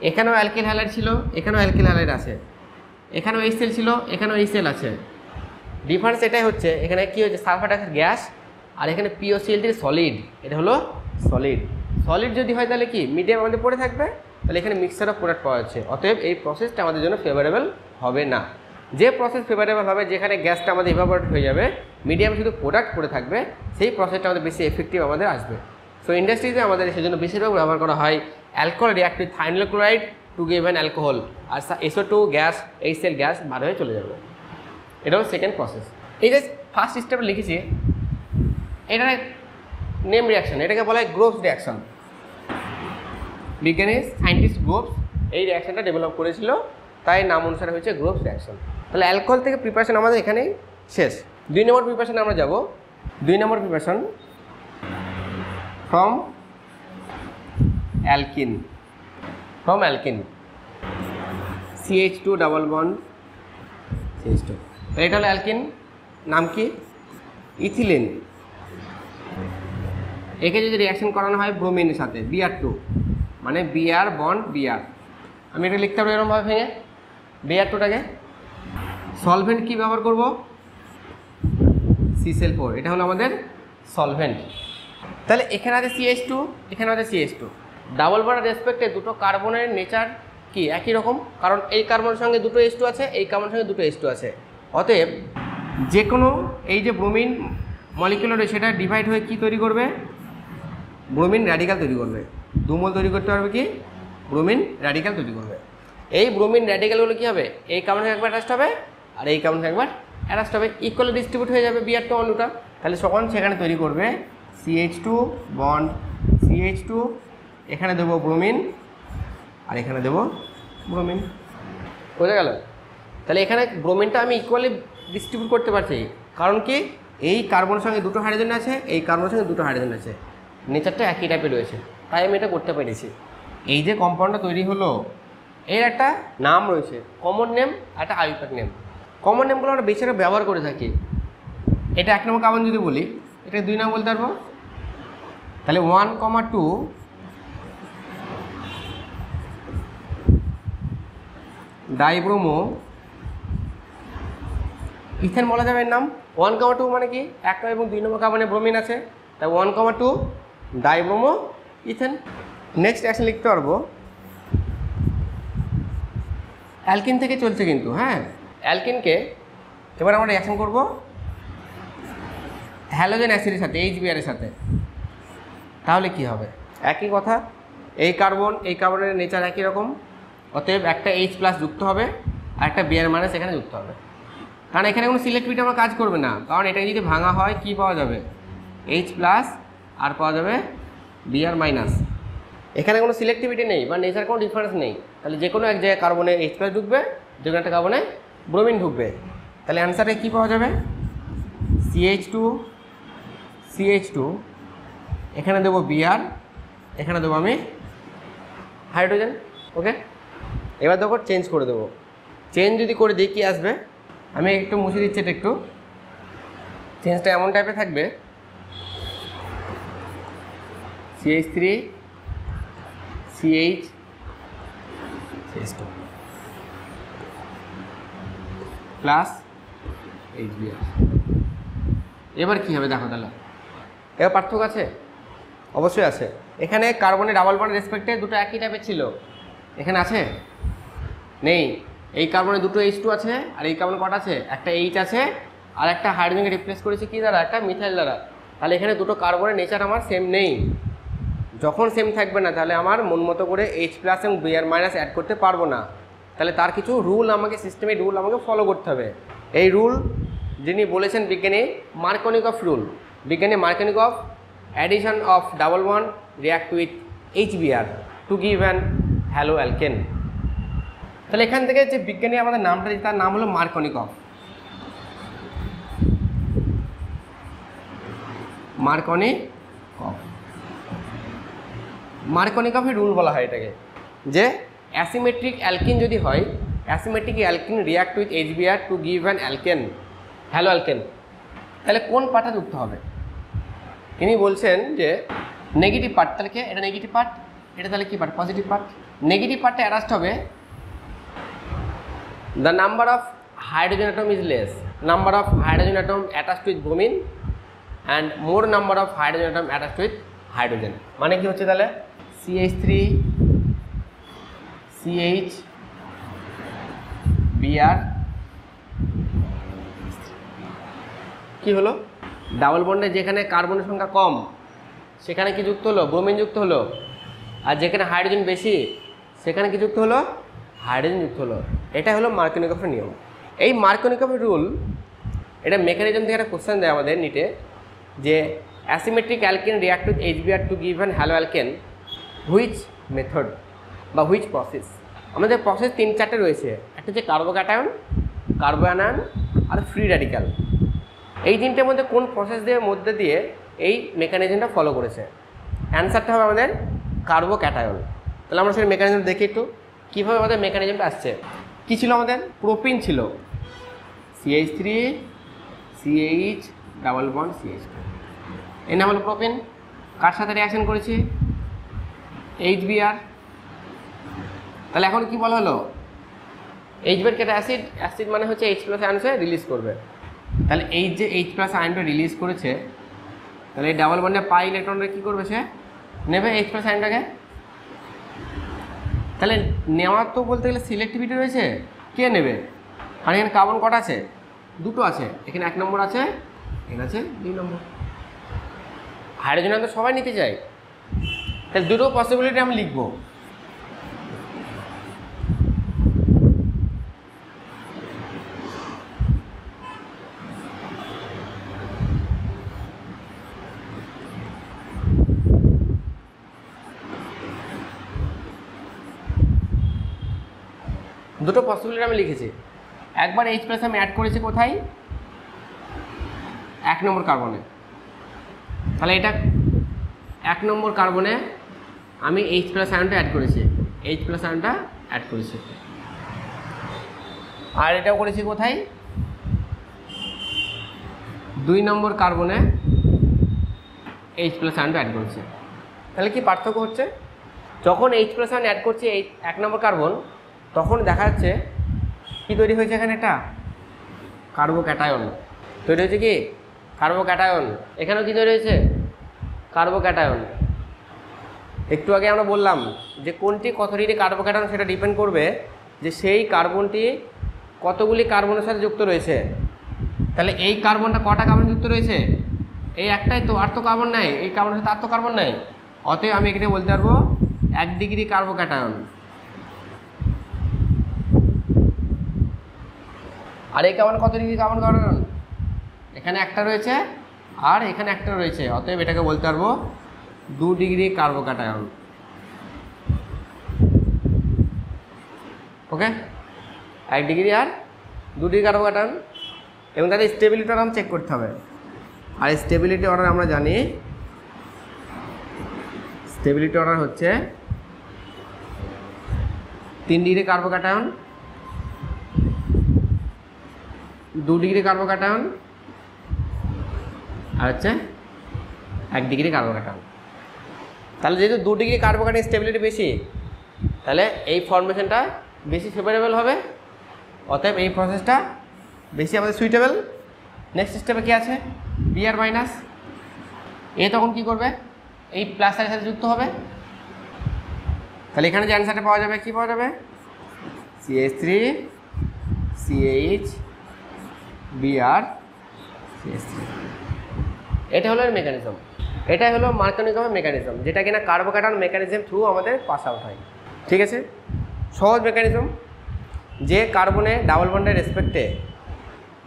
Speaker 1: এখানেও অ্যালকিল হ্যালাইড ছিল, এখানেও অ্যালকিল হ্যালাইড আছে, এখানেও HCl ছিল, এখানেও HCl আছে। ডিফারেন্স এটাই হচ্ছে, এখানে কী হচ্ছে সালফার ডাইঅক্সাইড গ্যাস আর এখানে POCl3 সলিড, এটা হলো সলিড। সলিড যদি হয় তাহলে কি মিডিয়াম আমাদের পড়ে থাকবে, তাহলে এখানে মিক্সচার অফ প্রোডাক্ট পাওয়া যাচ্ছে। অতএব এই প্রসেসটা আমাদের জন্য ফেভারেবল হবে না। যে প্রসেস ফেভারেবল হবে, যেখানে গ্যাসটা আমাদের ইভাপোরেট হয়ে যাবে, মিডিয়াম শুধু প্রোডাক্ট পড়ে থাকবে, সেই প্রসেসটা আমাদের বেশি এফেক্টিভ আমাদের আসবে। সো ইন্ডাস্ট্রিতে আমাদের সেজন্য বেশিরভাগ ব্যবহার করা হয় alcohol react with thionyl chloride to give an alcohol, আর SO2 গ্যাস HCl গ্যাস বার হয়ে চলে যাবে। এটা হলো সেকেন্ড প্রসেস। এই যে ফার্স্ট স্টেপে লিখেছি এটা নেম রিয়াকশন, এটাকে বলা হয় গ্রোভস রিয়াকশন। বিজ্ঞানী সায়েন্টিস্ট গ্রোভস এই রিয়াকশনটা ডেভেলপ করেছিল, তাই নাম অনুসারে হয়েছে গ্রোভস রিয়াকশন। তাহলে অ্যালকোহল থেকে প্রিপারেশন আমাদের এখানেই শেষ। 2 নম্বর প্রিপারেশনে আমরা যাব। 2 number preparation from alkene. CH2 double bond CH2। এটা হলো অ্যালকিন, নাম কি? ইথিলিন। একে যদি রিয়াকশন করানো হয় ব্রোমিনের সাথে Br2, মানে Br বন্ড Br। আমি এটা লিখতে পারবো এরকমভাবে ভেঙে Br2টাকে। সলভেন্ট কি ব্যবহার করব? CCl4, এটা হলো আমাদের সলভেন্ট। তাহলে এখানে আছে CH2, এখানে আছে CH2। ডাবল বন্ডের রেসপেক্টে দুটো কার্বনের নেচার কি একই রকম, কারণ এই কার্বনের সঙ্গে দুটো H2 আছে, এই কার্বনের সঙ্গে দুটো H2 আছে। অতএব যে কোনো এই যে ব্রোমিন মলিকিউল রয়েছে সেটা ডিভাইড হয়ে কি তৈরি করবে, ব্রোমিন র্যাডিক্যাল তৈরি করবে। 2 মোল তৈরি করতে পারবে কি, ব্রোমিন র্যাডিক্যাল তৈরি করবে। এই ব্রোমিন র্যাডিক্যালগুলো কী হবে, এই কার্বন সঙ্গে একবার অ্যাটাচড হবে আর এই কার্বন সঙ্গে একবার অ্যাটাচড হবে, ইকুয়ালি ডিস্ট্রিবিউট হয়ে যাবে Br2 অণুটা। তাহলে তখন সেখানে তৈরি করবে CH2 বন্ড CH2, এখানে দেবো ব্রোমিন আর এখানে দেবো ব্রোমিন। বোঝা গেল? তাহলে এখানে ব্রোমিনটা আমি ইকুয়ালি ডিস্ট্রিবিউট করতে পারছি, কারণ কি এই কার্বনের সঙ্গে দুটো হাইড্রোজেন আছে, এই কার্বনের সঙ্গে দুটো হাইড্রোজেন আছে, নেচারটা একই টাইপের রয়েছে, তাই আমি এটা করতে পেরেছি। এই যে কম্পাউন্ডটা তৈরি হলো এর একটা নাম রয়েছে, কমন নেম, একটা আইউপ্যাক নেম। কমন নেমগুলো আমরা বেশিরভাগ ব্যবহার করে থাকি। এটা 1 নম্বর কার্বন যদি বলি, এটা 2 নম্বর বলতে পারবো। তাহলে 1,2 ডাইব্রোমো ইথেন বলা যাবে এর নাম। 1,2 মানে কি 1 এবং 2 নম্বর কার্বনে ব্রোমিন আছে, তাই 1,2 ডাইব্রোমো ইথেন। নেক্সট অ্যাকশন লিখতে পারবো, অ্যালকিন থেকে চলছে কিন্তু, হ্যাঁ অ্যালকিনকে এবার আমরা রিঅ্যাকশন করব হ্যালোজেন অ্যাসিডের সাথে, HBr এর সাথে। তাহলে কি হবে? একই কথা, এই কার্বনের নেচার একই রকম, অতএব একটা H+ যুক্ত হবে আর একটা Br- এখানে যুক্ত হবে। কারণ এখানে কোনো সিলেক্টিভিটি আমরা কাজ করবে না, কারণ এটা যদি ভাঙা হয় কি পাওয়া যাবে? H+ আর পাওয়া যাবে Br-। এখানে কোনো সিলেক্টিভিটি নেই বা নেচার কোনো ডিফারেন্স নেই, তাহলে যে কোনো এক জায়গায় কার্বনে H+ ঢুকবে, যে কোনো একটা কার্বনে ব্রোমিন ঢুকবে। তাহলে অ্যান্সারে কী পাওয়া যাবে? CH2, এখানে দেবো Br, এখানে দেবো আমি হাইড্রোজেন। ওকে, এবার দেখো চেঞ্জ করে দেবো। চেঞ্জ যদি করে দিই কী আসবে? আমি একটু মুছে দিচ্ছি, এটা একটু চেঞ্জটা এমন টাইপের থাকবে, CH3 CH CH2 plus HBr। এবার কী হবে দেখো, তাহলে এবার পার্থক্য আছে? অবশ্যই আছে। এখানে কার্বনের ডাবল বন্ড রেসপেক্টে দুটো একই টাইপের ছিল, এখানে আছে? নেই। এই কার্বনে দুটো H2 আছে আর এই কার্বনে কটা আছে? একটা H আছে আর একটা হাইড্রোজেনকে রিপ্লেস করেছি কি দ্বারা? একটা মিথাইল দ্বারা। তাহলে এখানে দুটো কার্বনের নেচার আমার সেম নেই। যখন সেম থাকবে না তাহলে আমার মন মতো করে H+ এবং Br- অ্যাড করতে পারবো না। তাহলে তার কিছু রুল আমাকে, সিস্টেমের রুল আমাকে ফলো করতে হবে। এই রুল যিনি বলেছেন বিজ্ঞানী মার্কোনিকফ রুল, বিজ্ঞানী Markovnikov, addition of double bond react with HBr to give an halo alkane. তাহলে এখান থেকে যে বিজ্ঞানী আমাদের নামটা দিই তার নাম হলো মার্কোনিকফ। মার্কোনিকফের রুল বলা হয় এটাকে, যে অ্যাসিমেট্রিক অ্যালকিন যদি হয়, asymmetric alkyne react with HBr to give an alkane, hello alkane. তাহলে কোন পার্টটা যুক্ত হবে? ইনি বলছেন যে নেগেটিভ পার্ট। তাহলে কি এটা নেগেটিভ পার্ট, এটা তাহলে কি পার্ট? Positive part. নেগেটিভ পার্টটা অ্যাটাচড হবে the number of hydrogen atom is less, number of hydrogen atom attached with bromine and more number of hydrogen atom attached with hydrogen। মানে কি হচ্ছে তাহলে? CH3 CH Br কি হলো? Double বন্ডে যেখানে কার্বনের সংখ্যা কম সেখানে কি যুক্ত হলো? ব্রোমিন যুক্ত হলো। আর যেখানে হাইড্রোজেন বেশি সেখানে কি যুক্ত হলো? হাইড্রোজেন যুক্ত হলো। এটা হলো মার্কোনিকফের নিয়ম। এই মার্কোনিকফের রুল, এটা মেকানিজম থেকে একটা কোশ্চেন দেয় আমাদের নিটে, যে asymmetric alkane react with HBr to give an halo alkane, which method বা হুইচ প্রসেস? আমাদের প্রসেস 3-4টে রয়েছে। একটা হচ্ছে কার্বোক্যাটায়ন, কার্বোঅ্যানায়ন আর ফ্রি র্যাডিক্যাল। এই তিনটের মধ্যে কোন প্রসেস দিয়ে মধ্যে দিয়ে এই মেকানিজমটা ফলো করেছে? অ্যান্সারটা হবে আমাদের কার্বোক্যাটায়ন। তাহলে আমরা সেই মেকানিজম দেখি একটু কীভাবে আমাদের মেকানিজমটা আসছে। কী ছিল আমাদের? প্রোপিন ছিল, CH3 CH double bond CH2, এই নাম হলো প্রোপিন। কার সাথে রিঅ্যাকশন করেছি? HBr। তাহলে এখন কি বলা হলো? HBr কে অ্যাসিড, অ্যাসিড মানে হচ্ছে H+ আয়নকে রিলিজ করবে। তাহলে এই যে H+ আয়নটা রিলিজ করেছে, তাহলে এই ডাবল বন্ডে পাই ইলেকট্রনটা কী করবে? সে নেবে H+ আয়নটাকে। তাহলে নেওয়ার তো বলতে গেলে সিলেক্টিভিটি রয়েছে, কে নেবে? আর এখানে কার্বন কটা আছে? দুটো আছে, এখানে 1 নম্বর আছে, এখানে আছে 2 নম্বর। হাইড্রোজেন তো সবাই নিতে চায়, তাহলে দুটো পসিবিলিটি আমি লিখবো। দুটো পসিবিলিটি আমি লিখেছি। একবার H+ আমি অ্যাড করেছি কোথায়? 1 নম্বর কার্বনে। তাহলে এটা 1 নম্বর কার্বনে আমি H প্লাস আয়নটা অ্যাড করেছি, H প্লাস আয়নটা অ্যাড করেছি। আর এটাও করেছি কোথায়? 2 নম্বর কার্বনে H প্লাস আয়নটা অ্যাড করেছি। তাহলে কি পার্থক্য হচ্ছে? যখন H প্লাস আয়ন অ্যাড করছি এই 1 নম্বর কার্বন, তখন দেখা যাচ্ছে কি তৈরি হয়েছে এখানে? একটা কার্বোক্যাটায়ন তৈরি হয়েছে। কি কার্বোক্যাটায়ন? এখানেও কি তৈরি হয়েছে? কার্বোক্যাটায়ন। একটু আগে আমরা বললাম যে কোনটি কত ডিগ্রি কার্বোক্যাটায়ন সেটা ডিপেন্ড করবে যে সেই কার্বনটি কতগুলি কার্বনের সাথে যুক্ত রয়েছে। তাহলে এই কার্বনটা কটা কার্বন যুক্ত রয়েছে? এই একটাই তো, আর তো কার্বন নাই। এই কার্বনের সাথে আর তো কার্বন নাই। অতএব আমি এখানে বলতে পারবো 1 ডিগ্রি কার্বোক্যাটায়ন। আর এই কার্বন কত ডিগ্রি কার্বোক্যাটায়ন? এখানে একটা রয়েছে আর এখানে একটা রয়েছে, অতএব এটাকে বলতে পারবো 2 ডিগ্রি কার্বোক্যাটায়ন। ওকে, 1 ডিগ্রি আর 2 ডিগ্রি কার্বোক্যাটায়ন। এবং তাদের স্টেবিলিটি অর্ডার চেক করতে হবে। আর স্টেবিলিটি অর্ডার আমরা জানি, স্টেবিলিটি অর্ডার হচ্ছে 3 ডিগ্রি কার্বোক্যাটায়ন, 2 ডিগ্রি কার্বোক্যাটায়ন আর হচ্ছে 1 ডিগ্রি কার্বোক্যাটায়ন। তাহলে যেহেতু 2 ডিগ্রি কার্বোক্যাটায়ন স্টেবিলিটি বেশি, তাহলে এই ফর্মেশনটা বেশি ফেভারেবল হবে। অতএব এই প্রসেসটা বেশি আমাদের সুইটেবল। নেক্সট স্টেপে কী আছে? বি আর মাইনাস। এ তখন কী করবে? এই প্লাস এর সাথে যুক্ত হবে। তাহলে এখানে যে অ্যান্সারটা পাওয়া যাবে, কী পাওয়া যাবে? CH3 CH Br CH3। এটা হলো এর মেকানিজম। এটাই হলো মার্কনিকমের মেকানিজম, যেটা কিনা কার্বোক্যাটায়ন মেকানিজম থ্রু আমাদের পাস আউট হয়। ঠিক আছে, সহজ মেকানিজম। যে কার্বনে ডাবল বন্ডের রেসপেক্টে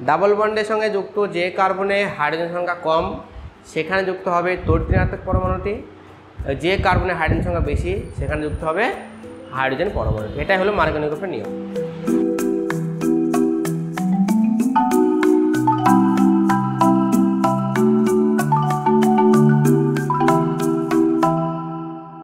Speaker 1: ডাবল বন্ডের সঙ্গে যুক্ত যে কার্বনে হাইড্রোজেন সংখ্যা কম, সেখানে যুক্ত হবে তড়িৎ পরমাণুটি। যে কার্বনে হাইড্রোজেন সংখ্যা বেশি, সেখানে যুক্ত হবে হাইড্রোজেন পরমাণু। এটাই হলো মার্কনিকমের নিয়ম।